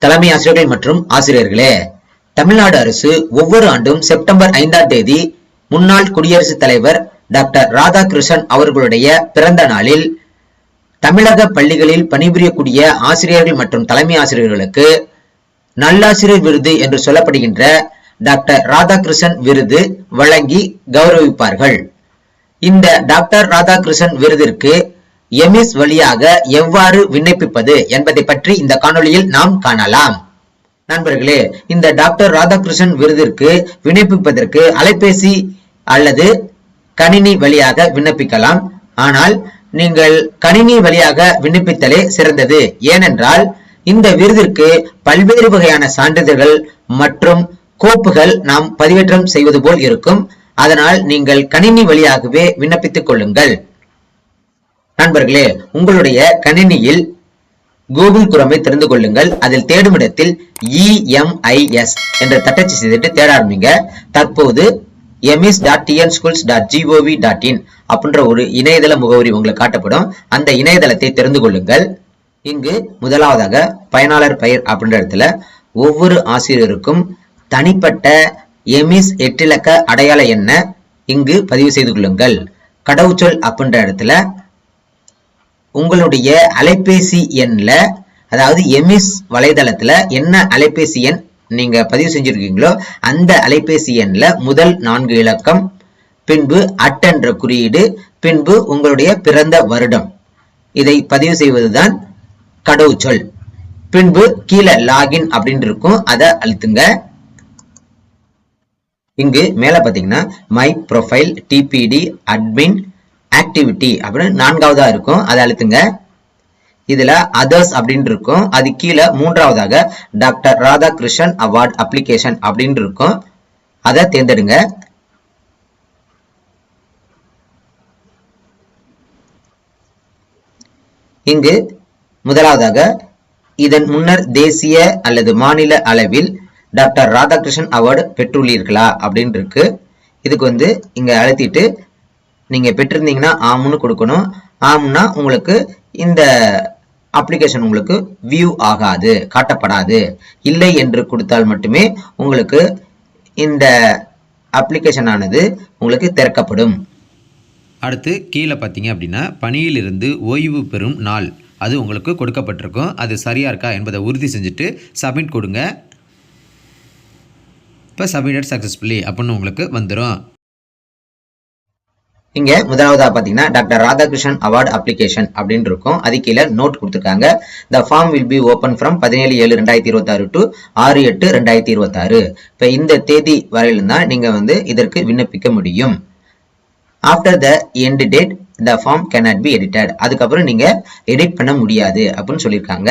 தலைமை ஆசிரியர்கள் மற்றும் ஆசிரியர்களே, தமிழ்நாடு அரசு ஒவ்வொரு ஆண்டும் செப்டம்பர் 5ஆம் தேதி முன்னாள் குடியரசுத் தலைவர் டாக்டர் ராதாகிருஷ்ணன் அவர்களுடைய பிறந்த நாளில் தமிழக பள்ளிகளில் பணிபுரியக்கூடிய ஆசிரியர்கள் மற்றும் தலைமை ஆசிரியர்களுக்கு நல்லாசிரியர் விருது என்று சொல்லப்படுகின்ற டாக்டர் ராதாகிருஷ்ணன் விருது வழங்கி கௌரவிப்பார்கள். இந்த டாக்டர் ராதாகிருஷ்ணன் விருதிற்கு எமிஸ் வழியாக எவ்வாறு விண்ணப்பிப்பது என்பதை பற்றி இந்த காணொளியில் நாம் காணலாம். நண்பர்களே, இந்த டாக்டர் ராதாகிருஷ்ணன் விருதிற்கு விண்ணப்பிப்பதற்கு அலைபேசி அல்லது கணினி வழியாக விண்ணப்பிக்கலாம். ஆனால் நீங்கள் கணினி வழியாக விண்ணப்பித்தலே சிறந்தது. ஏனென்றால் இந்த விருதிற்கு பல்வேறு வகையான சான்றிதழ்கள் மற்றும் கோப்புகள் நாம் பதிவேற்றம் செய்வது போல் இருக்கும். அதனால் நீங்கள் கணினி வழியாகவே விண்ணப்பித்துக் கொள்ளுங்கள். நண்பர்களே, உங்களுடைய கணினியில் கூகுள் குரோமை தெரிந்து கொள்ளுங்கள். அதில் தேடும் இடத்தில் EMIS என்று தட்டச்சு செய்துட்டு தேட ஆரம்பிங்க. தற்போது emis.tnschools.gov.in அப்படின்ற ஒரு இணையதள முகவரி உங்களுக்கு காட்டப்படும். அந்த இணையதளத்தை தெரிந்து கொள்ளுங்கள். இங்கு முதலாவதாக பயனாளர் பெயர் அப்படின்ற இடத்துல ஒவ்வொரு ஆசிரியருக்கும் தனிப்பட்ட எமிஸ் 8 இலக்க அடையாள எண்ணை இங்கு பதிவு செய்து கொள்ளுங்கள். கடவுச்சொல் அப்படின்ற இடத்துல உங்களுடைய அலைபேசி எண்ல, அதாவது எமிஸ் வலைதளத்துல என்ன அலைபேசி எண் நீங்க பதிவு செஞ்சிருக்கீங்களோ அந்த அலைபேசி எண்ல முதல் 4 இலக்கம், பின்பு என்ற குறியீடு, பின்பு உங்களுடைய பிறந்த வருடம், இதை பதிவு செய்வதுதான் கடவுச்சொல். பின்பு கீழே லாகின் அப்படின்னு இருக்கும், அதை அழுத்துங்க. இங்கு மேல பாத்தீங்கன்னா my profile, DBT, admin, activity அப்படின்னு 4வதா இருக்கும், அதை அழுத்துங்க. இதுல அதர்ஸ் அப்படின்னு இருக்கும், அது கீழே 3வதாக டாக்டர் ராதாகிருஷ்ணன் அவார்ட் அப்ளிகேஷன் அப்படின்னு இருக்கும், அதை தேர்ந்தெடுங்க. இங்கு முதலாவதாக இதன் முன்னர் தேசிய அல்லது மாநில அளவில் டாக்டர் ராதாகிருஷ்ணன் அவார்டு பெற்றுள்ளீர்களா அப்படின்னு இருக்கு. இதுக்கு இங்க அழுத்திட்டு நீங்க பெற்றிருந்தீங்கன்னா ஆம்னு கொடுக்கணும். ஆம்னா உங்களுக்கு இந்த அப்ளிகேஷன் உங்களுக்கு வியூ ஆகாது, காட்டப்படாது. இல்லை என்று கொடுத்தால் மட்டுமே உங்களுக்கு இந்த அப்ளிகேஷன் ஆனது உங்களுக்கு திறக்கப்படும். அடுத்து கீழே பார்த்தீங்க அப்படின்னா பணியிலிருந்து ஓய்வு பெறும் நாள் அது உங்களுக்கு கொடுக்கப்பட்டிருக்கும். அது சரியாக இருக்கா என்பதை உறுதி செஞ்சுட்டு சப்மிட் கொடுங்க. இப்போ சப்மிட்டட் சக்ஸஸ்ஃபுல்லி அப்படின்னு உங்களுக்கு வந்துடும். இங்க முதலாவதா பாத்தீங்கன்னா டாக்டர் ராதாகிருஷ்ணன் அவார்டு அப்ளிகேஷன் அப்படின்னு இருக்கும். அது கீழே நோட் கொடுத்துருக்காங்க. The form will be open from 17/7/2026 to 6/8/2026. இப்ப இந்த தேதி வரையிலும் தான் நீங்க இதற்கு விண்ணப்பிக்க முடியும். After the end date, the form cannot be edited. அதுக்கப்புறம் நீங்க எடிட் பண்ண முடியாது அப்படின்னு சொல்லியிருக்காங்க.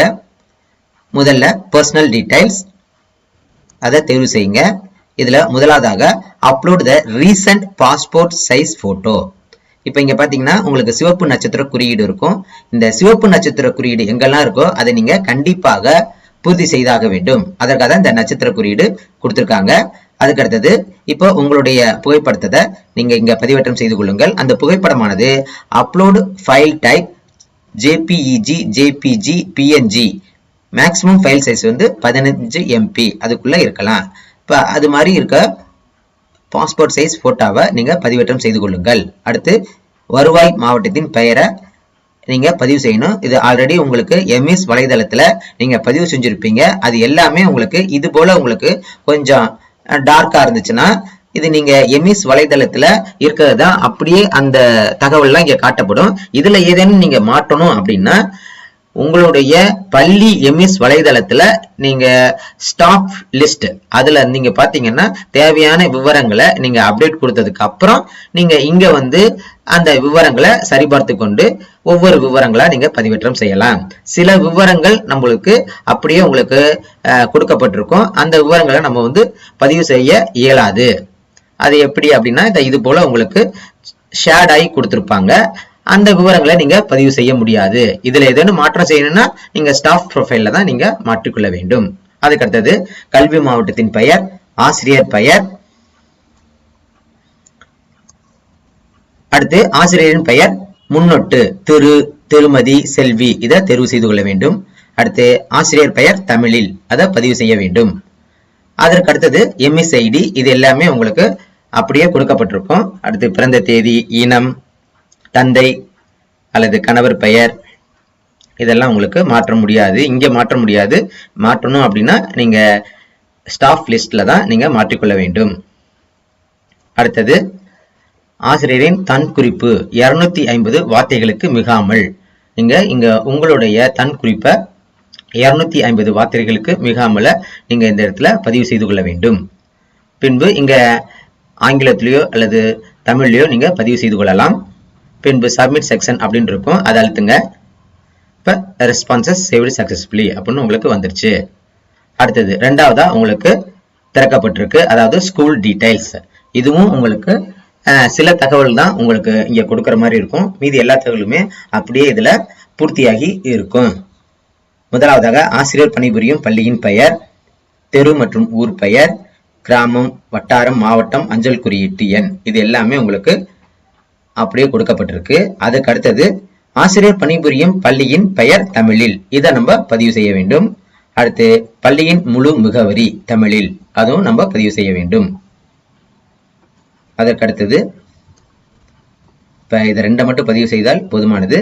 முதல்ல பர்சனல் டீடைல்ஸ் அதை தேர்வு செய்யுங்க. இதுல முதலாவதாக upload the recent passport size photo. இப்ப இங்க பாத்தீங்கன்னா உங்களுக்கு சிவப்பு நட்சத்திர குறியீடு இருக்கும். இந்த சிவப்பு நட்சத்திர குறியீடு எங்கெல்லாம் இருக்கோ அதை நீங்க கண்டிப்பாக பூர்த்தி செய்தாக வேண்டும். அதற்காக இந்த நட்சத்திர குறியீடு கொடுத்திருக்காங்க. அதுக்கு அடுத்தது இப்போ உங்களுடைய புகைப்படத்தை நீங்க இங்க பதிவேற்றம் செய்து கொள்ளுங்கள். அந்த புகைப்படமானது upload file type JPEG, JPG, PNG, maximum file size 15 MB அதுக்குள்ள இருக்கலாம். இப்ப அது மாதிரி இருக்க பாஸ்போர்ட் சைஸ் போட்டோவை நீங்க பதிவேற்றம் செய்து கொள்ளுங்கள். அடுத்து வருவாய் மாவட்டத்தின் பெயரை நீங்க பதிவு செய்யணும். இது ஆல்ரெடி உங்களுக்கு எமிஸ் வலைதளத்துல நீங்க பதிவு செஞ்சிருப்பீங்க. அது எல்லாமே உங்களுக்கு இது போல உங்களுக்கு கொஞ்சம் டார்க்கா இருந்துச்சுன்னா இது நீங்க எமிஸ் வலைதளத்துல இருக்கிறது தான் அப்படியே அந்த தகவல்லாம் இங்க காட்டப்படும். இதுல ஏதேனும் நீங்க மாற்றணும் அப்படின்னா உங்களுடைய பள்ளி எமிஸ் வலைதளத்துல நீங்க ஸ்டாஃப் லிஸ்ட் அதுல நீங்க பாத்தீங்கன்னா தேவையான விவரங்களை நீங்க அப்டேட் கொடுத்ததுக்கு அப்புறம் நீங்க இங்க அந்த விவரங்களை சரிபார்த்து கொண்டு ஒவ்வொரு விவரங்களா நீங்க பதிவேற்றம் செய்யலாம். சில விவரங்கள் நம்மளுக்கு அப்படியே உங்களுக்கு கொடுக்கப்பட்டிருக்கும். அந்த விவரங்களை நம்ம பதிவு செய்ய இயலாது. அது எப்படி அப்படின்னா இது போல உங்களுக்கு ஷேட் ஆகி கொடுத்திருப்பாங்க. அந்த விவரங்களை நீங்க பதிவு செய்ய முடியாது. இதுல ஏதேனும் மாற்றம் செய்யணும்னா நீங்க ஸ்டாஃப் ப்ரொஃபைல்ல தான் நீங்க மாற்றிக்கொள்ள வேண்டும். அதுக்கு அடுத்தது கல்வி மாவட்டத்தின் பெயர், ஆசிரியர் பெயர், அடுத்து ஆசிரியரின் பெயர் முன்னொட்டு திரு, திருமதி, செல்வி, இதை தேர்வு செய்து கொள்ள வேண்டும். அடுத்து ஆசிரியர் பெயர் தமிழில் அதை பதிவு செய்ய வேண்டும். அதற்கு அடுத்தது MSID, இது எல்லாமே உங்களுக்கு அப்படியே கொடுக்கப்பட்டிருக்கும். அடுத்து பிறந்த தேதி, இனம், தந்தை அல்லது கணவர் பெயர், இதெல்லாம் உங்களுக்கு மாற்ற முடியாது. இங்க மாற்ற முடியாது. மாற்றணும் அப்படின்னா நீங்க ஸ்டாஃப் லிஸ்ட்ல தான் நீங்க மாற்றிக்கொள்ள வேண்டும். அடுத்தது ஆசிரியரின் தன் குறிப்பு 250 வார்த்தைகளுக்கு மிகாமல். இங்க உங்களுடைய தன் குறிப்பை 250 வார்த்தைகளுக்கு மிகாமல நீங்க இந்த இடத்துல பதிவு செய்து கொள்ள வேண்டும். பின்பு இங்க ஆங்கிலத்திலேயோ அல்லது தமிழ்லையோ நீங்க பதிவு செய்து கொள்ளலாம். பின்பு சப்மிட் செக்ஷன் அப்படின்னு இருக்கும், அதை அழுத்துங்க. இப்ப ரெஸ்பான்சஸ் சேவ்டு சக்சஸ்ஃபுல்லி அப்படின்னு உங்களுக்கு வந்துருச்சு. அடுத்தது ரெண்டாவதா உங்களுக்கு திறக்கப்பட்டிருக்கு, அதாவது ஸ்கூல் டீடைல்ஸ். இதுவும் உங்களுக்கு சில தகவல் தான் உங்களுக்கு இங்க கொடுக்கற மாதிரி இருக்கும். மீதி எல்லா தகவலுமே அப்படியே இதுல பூர்த்தியாகி இருக்கும். முதலாவதாக ஆசிரியர் பணிபுரியும் பள்ளியின் பெயர், தெரு மற்றும் ஊர் பெயர், கிராமம், வட்டாரம், மாவட்டம், அஞ்சல் குறியீட்டு எண், இது எல்லாமே உங்களுக்கு அப்படியே கொடுக்கப்பட்டிருக்கு. அதுக்கு அடுத்தது ஆசிரியர் பணிபுரியும் பள்ளியின் பெயர் தமிழில், இதை நம்ம பதிவு செய்ய வேண்டும். அடுத்து பள்ளியின் முழு முகவரி தமிழில், அதுவும் நம்ம பதிவு செய்ய வேண்டும். அதற்கு அடுத்தது இப்ப இதை ரெண்டை மட்டும் பதிவு செய்தால் போதுமானது.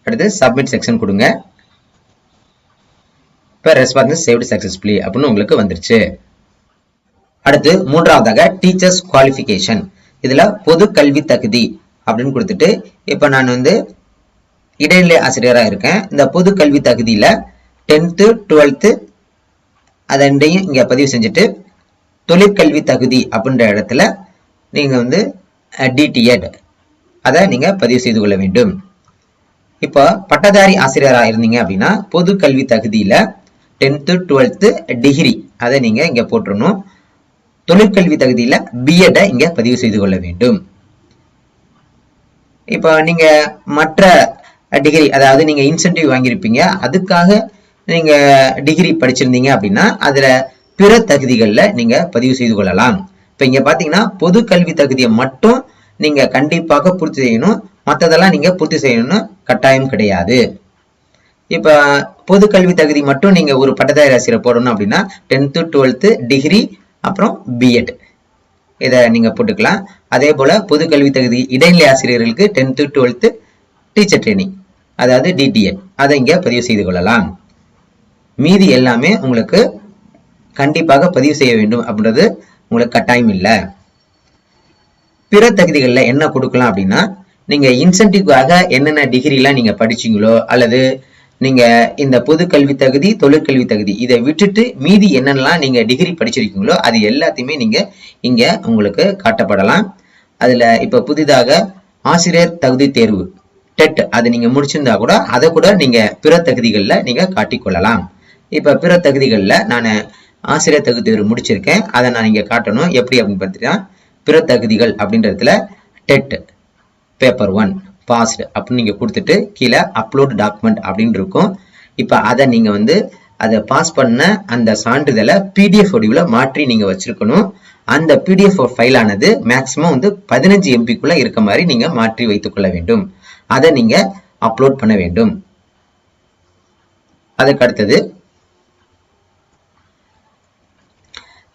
அடுத்து சப்மிட் செக்ஷன் கொடுங்க. இப்ப ரெஸ்பான்ஸ் சேவ்டு சக்சஸ்ஃபுல்லி அப்படின்னு உங்களுக்கு வந்துருச்சு. அடுத்து மூன்றாவதாக டீச்சர்ஸ் குவாலிஃபிகேஷன். இதுல பொது கல்வி தகுதி அப்படின்னு கொடுத்துட்டு, இப்ப நான் இடைநிலை ஆசிரியரா இருக்கேன். இந்த பொது கல்வி தகுதியில 10th 12th அதை ரெண்டையும் இங்க பதிவு செஞ்சுட்டு, தொழிற்கல்வி தகுதி அப்படின்ற இடத்துல நீங்க DTED அதை நீங்க பதிவு செய்து கொள்ள வேண்டும். இப்போ பட்டதாரி ஆசிரியரா இருந்தீங்க அப்படின்னா பொது கல்வி தகுதியில 10th 12th டிகிரி அதை நீங்க இங்க போட்டுறணும். தொழிற்கல்வி தகுதியில B.Ed இங்க பதிவு செய்து கொள்ள வேண்டும். இப்போ நீங்க மற்ற டிகிரி, அதாவது நீங்க இன்சென்டிவ் வாங்கியிருப்பீங்க, அதுக்காக நீங்க டிகிரி படிச்சிருந்தீங்க அப்படின்னா அதுல பிற தகுதிகள்ல நீங்க பதிவு செய்து கொள்ளலாம். இப்ப இங்க பாத்தீங்கன்னா பொது கல்வி தகுதியை மட்டும் நீங்க கண்டிப்பாக பூர்த்தி செய்யணும், மற்றதெல்லாம் நீங்க பூர்த்தி செய்யணும்னு கட்டாயம் கிடையாது. இப்ப பொது கல்வி தகுதி மட்டும் நீங்க ஒரு பட்டதாரி ஆசிரியர் போடணும் அப்படின்னா 10th 12th டிகிரி அப்புறம் B.Ed இதை நீங்க போட்டுக்கலாம். அதே போல பொது கல்வி தகுதி இடைநிலை ஆசிரியர்களுக்கு 10th 12th டீச்சர் ட்ரைனிங், அதாவது DTED அதை இங்க பதிவு செய்து கொள்ளலாம். மீதி எல்லாமே உங்களுக்கு கண்டிப்பாக பதிவு செய்ய வேண்டும் அப்படின்றது உங்களுக்கு கட்டாயம் இல்லை. பிற தகுதிகளில் என்ன கொடுக்கலாம் அப்படின்னா, நீங்க இன்சென்டிவ்காக என்னென்ன டிகிரிலாம் நீங்க படிச்சீங்களோ, அல்லது நீங்க இந்த பொது கல்வி தகுதி, தொழிற்கல்வி தகுதி இதை விட்டுட்டு மீதி என்னென்னலாம் நீங்க டிகிரி படிச்சிருக்கீங்களோ அது எல்லாத்தையுமே நீங்க இங்க உங்களுக்கு காட்டப்படலாம். அதுல இப்ப புதிதாக ஆசிரியர் தகுதி தேர்வு TET அதை நீங்க முடிச்சிருந்தா கூட அதை கூட நீங்க பிற தகுதிகளில் நீங்க காட்டிக்கொள்ளலாம். இப்ப பிற தகுதிகளில் நான் ஆசிரியர் தகுதி தேர்வு முடிச்சிருக்கேன், அதை நான் இங்க காட்டணும். எப்படி அப்படின்னு பார்த்தீங்கன்னா, பிற தகுதிகள் அப்படின்றதுல TET பேப்பர் 1 பாஸ்டு அப்படின்னு நீங்க கொடுத்துட்டு கீழே அப்லோட் டாக்குமெண்ட் அப்படின்னு இருக்கும். இப்ப அதை நீங்க அதை பாஸ் பண்ண அந்த சான்றிதழை PDF வடிவில் மாற்றி நீங்க வச்சிருக்கணும். அந்த PDF ஃபைல் ஆனது மேக்சிமம் 15 MB இருக்க மாதிரி நீங்க மாற்றி வைத்துக் கொள்ள வேண்டும். அதை நீங்க அப்லோட் பண்ண வேண்டும். அதுக்கு அடுத்தது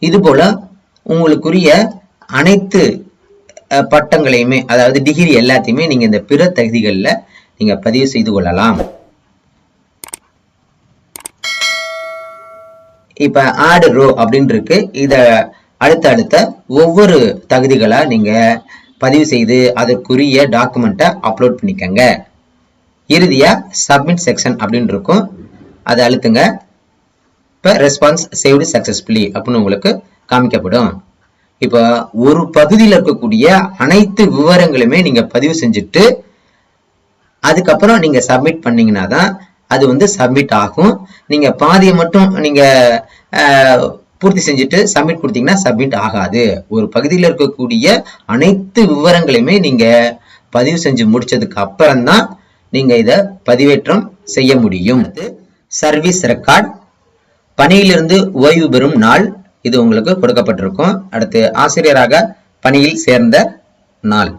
இது போல உங்களுக்குரிய அனைத்து பட்டங்களையுமே, அதாவது டிகிரி எல்லாத்தையுமே நீங்க இந்த பிற தகுதிகளில் நீங்க பதிவு செய்து கொள்ளலாம். இப்ப ஆட் ரோ அப்படின்னு இருக்கு. இத அடுத்த ஒவ்வொரு தகுதிகளா நீங்க பதிவு செய்து அதற்குரிய டாக்குமெண்ட்டை அப்லோட் பண்ணிக்கங்க. இறுதியா சப்மிட் செக்ஷன் அப்படின்னு இருக்கும், அதை அழுத்துங்க. இப்ப ரெஸ்பான்ஸ் சேவ்டு சக்சஸ்ஃபுல்லி அப்படின்னு உங்களுக்கு காமிக்கப்படும். இப்ப ஒரு பகுதியில் இருக்கக்கூடிய அனைத்து விவரங்களுமே நீங்க பதிவு செஞ்சுட்டு அதுக்கப்புறம் நீங்க சப்மிட் பண்ணீங்கன்னா தான் அது சப்மிட் ஆகும். நீங்க பாதியை மட்டும் நீங்க பூர்த்தி செஞ்சுட்டு சப்மிட் கொடுத்தீங்கன்னா சப்மிட் ஆகாது. ஒரு பகுதியில் இருக்கக்கூடிய அனைத்து விவரங்களையுமே நீங்க பதிவு செஞ்சு முடிச்சதுக்கு அப்புறம் தான் நீங்க இத பதிவேற்றம் செய்ய முடியும். சர்வீஸ் ரெக்கார்ட், பணியிலிருந்து ஓய்வு பெறும் நாள், இது உங்களுக்கு கொடுக்கப்பட்டிருக்கும். அடுத்து ஆசிரியராக பணியில் சேர்ந்த நாள்,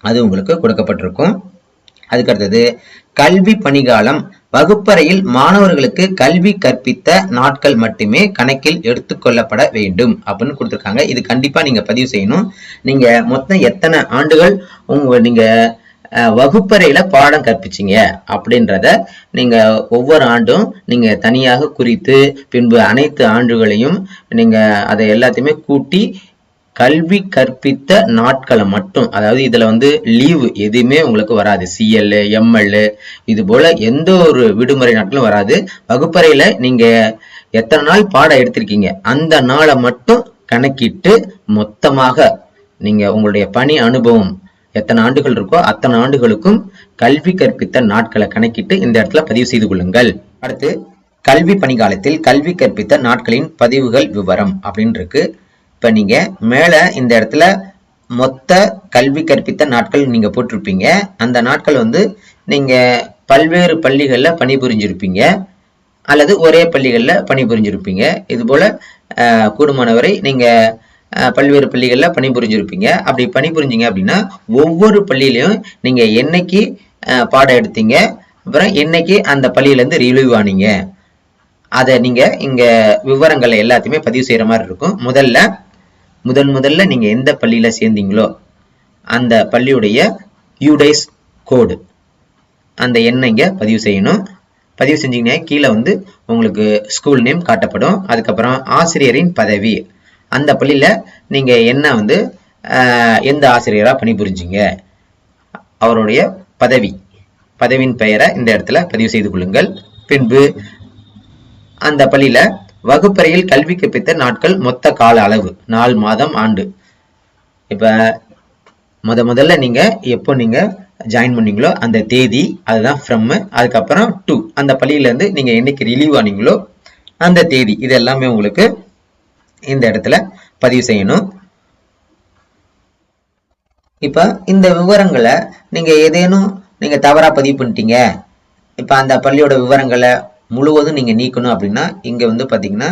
அது உங்களுக்கு கொடுக்கப்பட்டிருக்கும். அதுக்கு அடுத்தது கல்வி பணிகாலம், வகுப்பறையில் மாணவர்களுக்கு கல்வி கற்பித்த நாட்கள் மட்டுமே கணக்கில் எடுத்துக்கொள்ளப்பட வேண்டும் அப்படின்னு கொடுத்துருக்காங்க. இது கண்டிப்பா நீங்க பதிவு செய்யணும். நீங்க மொத்தம் எத்தனை ஆண்டுகள் நீங்க வகுப்பறையில பாடம் கற்பிச்சிங்க அப்படின்றத நீங்க ஒவ்வொரு ஆண்டும் நீங்க தனியாக குறித்து பின்பு அனைத்து ஆண்டுகளையும் நீங்க அதை எல்லாத்தையுமே கூட்டி கல்வி கற்பித்த நாட்களை மட்டும், அதாவது இதுல லீவு எதுவுமே உங்களுக்கு வராது. CL, ML இது போல எந்த ஒரு விடுமுறை நாட்களும் வராது. வகுப்பறையில நீங்க எத்தனை நாள் பாடம் எடுத்திருக்கீங்க அந்த நாளை மட்டும் கணக்கிட்டு மொத்தமாக நீங்க உங்களுடைய பணி அனுபவம் எத்தனை ஆண்டுகள் இருக்கோ அத்தனை ஆண்டுகளுக்கும் கல்வி கற்பித்த நாட்களை கணக்கிட்டு இந்த இடத்துல பதிவு செய்து கொள்ளுங்கள். அடுத்து கல்வி பணிகாலத்தில் கல்வி கற்பித்த நாட்களின் பதிவுகள் விவரம் அப்படின்னு இருக்கு. இப்ப நீங்க மேல இந்த இடத்துல மொத்த கல்வி கற்பித்த நாட்கள் நீங்க போட்டிருப்பீங்க. அந்த நாட்கள் நீங்க பல்வேறு பள்ளிகள்ல பணிபுரிஞ்சிருப்பீங்க அல்லது ஒரே பள்ளிகள்ல பணிபுரிஞ்சிருப்பீங்க. இது போல கூடுமானவரை நீங்க பல்வேறு பள்ளிகள்ல பணிபுரிஞ்சிருப்பீங்க. அப்படி பணிபுரிஞ்சிங்க அப்படின்னா ஒவ்வொரு பள்ளியிலையும் நீங்க என்னைக்கு பாடம் எடுத்தீங்க, அப்புறம் என்னைக்கு அந்த பள்ளியில இருந்து ரிலீவ் ஆனீங்க, அதை நீங்க இங்க விவரங்களை எல்லாத்தையுமே பதிவு செய்யற மாதிரி இருக்கும். முதல்ல நீங்க எந்த பள்ளியில சேர்ந்தீங்களோ அந்த பள்ளியுடைய யூடைஸ் கோடு அந்த எண்ணை இங்க பதிவு செய்யணும். பதிவு செஞ்சீங்கன்னா கீழே உங்களுக்கு ஸ்கூல் நேம் காட்டப்படும். அதுக்கப்புறம் ஆசிரியரின் பதவி, அந்த பள்ளியில நீங்க என்ன எந்த ஆசிரியரா பணிபுரிஞ்சிங்க அவருடைய பதவியின் பெயரை இந்த இடத்துல பதிவு செய்து கொள்ளுங்கள். பின்பு அந்த பள்ளியில வகுப்பறையில் கல்வி கற்பித்த நாட்கள் மொத்த கால அளவு, நாள், மாதம், ஆண்டு. இப்ப முதல்ல நீங்க எப்போ நீங்க ஜாயின் பண்ணீங்களோ அந்த தேதி, அதுதான் ஃப்ரம். அதுக்கப்புறம் டு, அந்த பள்ளியில இருந்து நீங்க என்னைக்கு ரிலீவ் ஆனீங்களோ அந்த தேதி, இது எல்லாமே உங்களுக்கு இந்த இடத்துல பதிவு செய்யணும். இப்ப இந்த விவரங்களை நீங்க ஏதேனும் நீங்க தவறா பதிவு பண்ணிட்டீங்க, இப்ப அந்த பள்ளியோட விவரங்களை முழுவதும் நீங்க நீக்கணும் அப்படின்னா இங்க பாத்தீங்கன்னா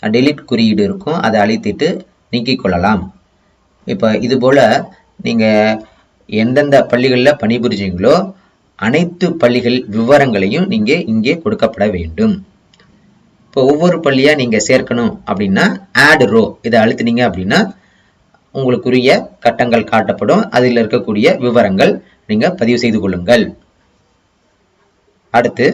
டெலிட் குறியீடு இருக்கும், அதை அழித்திட்டு நீக்கிக் கொள்ளலாம். இப்ப இது போல நீங்க எந்தெந்த பள்ளிகள்ல பணிபுரிஞ்சீங்களோ அனைத்து பள்ளிகள் விவரங்களையும் நீங்க இங்கே கொடுக்கப்பட வேண்டும். இப்போ ஒவ்வொரு பள்ளியா நீங்க சேர்க்கணும் அப்படின்னா ஆட் ரோ இதை அழுத்தினீங்க அப்படின்னா உங்களுக்குரிய கட்டங்கள் காட்டப்படும். அதில் இருக்கக்கூடிய விவரங்கள் நீங்க பதிவு செய்து கொள்ளுங்கள். அடுத்து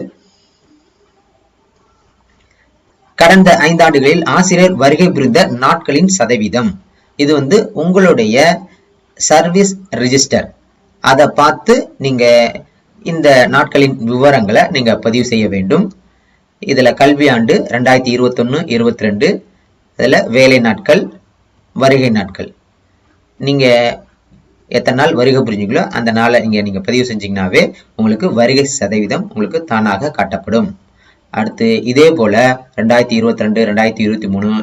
கடந்த 5 ஆண்டுகளில் ஆசிரியர் வருகை புரிந்த நாட்களின் சதவீதம். இது உங்களுடைய சர்வீஸ் ரெஜிஸ்டர், அதை பார்த்து நீங்க இந்த நாட்களின் விவரங்களை நீங்க பதிவு செய்ய வேண்டும். இதுல கல்வி ஆண்டு 2021-22, இதுல வேலை நாட்கள், வருகை நாட்கள், நீங்க எத்தனை நாள் வருகை புரிஞ்சீங்களோ அந்த நாளை நீங்க பதிவு செஞ்சீங்கன்னாவே உங்களுக்கு வருகை சதவீதம் உங்களுக்கு தானாக காட்டப்படும். அடுத்து இதே போல 2022, 2023,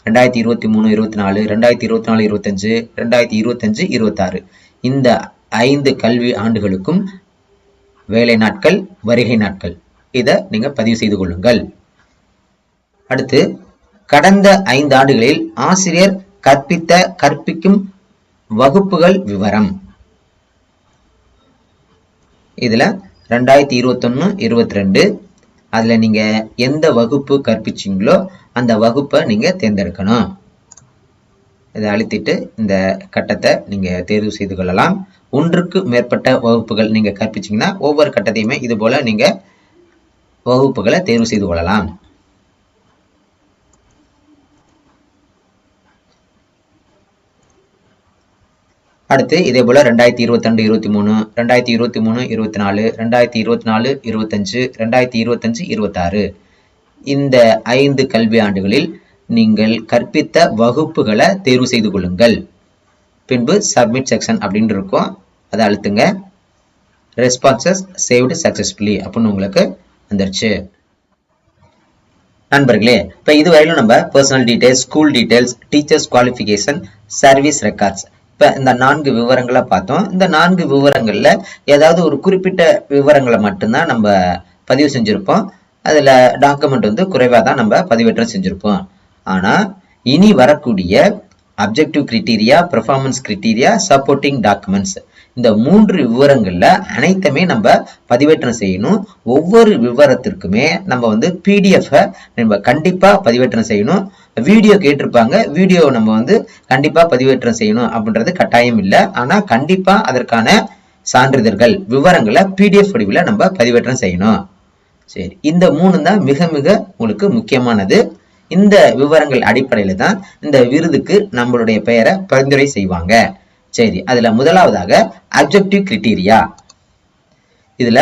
2023-24, 2024-25, 2025-26 இந்த 5 கல்வி ஆண்டுகளுக்கும் வேலை நாட்கள், வருகை நாட்கள் இதை நீங்க பதிவு செய்து கொள்ளுங்கள். அடுத்து கடந்த 5 ஆண்டுகளில் ஆசிரியர் கற்பிக்கும் வகுப்புகள் விவரம். இதுல 2021-22 அதுல நீங்க எந்த வகுப்பு கற்பிச்சீங்களோ அந்த வகுப்பை நீங்க தேர்ந்தெடுக்கணும். இதை அழுத்திட்டு இந்த கட்டத்தை நீங்க தேர்வு செய்து கொள்ளலாம். ஒன்றுக்கு மேற்பட்ட வகுப்புகள் நீங்க கற்பிச்சீங்கன்னா ஒவ்வொரு கட்டத்தையுமே இது போல நீங்க வகுப்புகளை தேர்வு செய்து கொள்ளலாம். அடுத்து இதே போல 2022-23, 2023-24, 2024-25, 2025-26 இந்த 5 கல்வி ஆண்டுகளில் நீங்கள் கற்பித்த வகுப்புகளை தேர்வு செய்து கொள்ளுங்கள். பின்பு சப்மிட் செக்ஷன் அப்படின்னு இருக்கும், அதை அழுத்துங்க. ரெஸ்பான்சஸ் சேவ்டு சக்சஸ்ஃபுல்லி அப்படின்னு உங்களுக்கு வந்துருச்சு. நண்பர்களே, இப்ப இதுவரையிலும் நம்ம personal details, school details, teachers qualification, service records, இப்ப இந்த 4 விவரங்களை பார்த்தோம். இந்த 4 விவரங்கள்ல ஏதாவது ஒரு குறிப்பிட்ட விவரங்களை மட்டும்தான் நம்ம பதிவு செஞ்சிருப்போம். அதுல டாக்குமெண்ட் குறைவா தான் நம்ம பதிவேற்றம் செஞ்சிருப்போம். ஆனா இனி வரக்கூடிய objective criteria, performance criteria, supporting documents இந்த 3 விவரங்கள்ல அனைத்துமே நம்ம பதிவேற்றம் செய்யணும். ஒவ்வொரு விவரத்திற்குமே நம்ம வந்து PDF நம்ம கண்டிப்பா பதிவேற்றம் செய்யணும். வீடியோ கேட்டிருப்பாங்க, வீடியோ நம்ம வந்து கண்டிப்பா பதிவேற்றம் செய்யணும் அப்படின்றது கட்டாயம் இல்லை. ஆனா கண்டிப்பா அதற்கான சான்றிதழ்கள் விவரங்களை PDF வடிவில் நம்ம பதிவேற்றம் செய்யணும். சரி, இந்த 3 தான் மிக மிக உங்களுக்கு முக்கியமானது. இந்த விவரங்கள் அடிப்படையில தான் இந்த விருதுக்கு நம்மளுடைய பெயரை பரிந்துரை செய்வாங்க. சரி, அதுல முதலாவதாக அப்ஜெக்டிவ் கிரைட்டீரியா. இதுல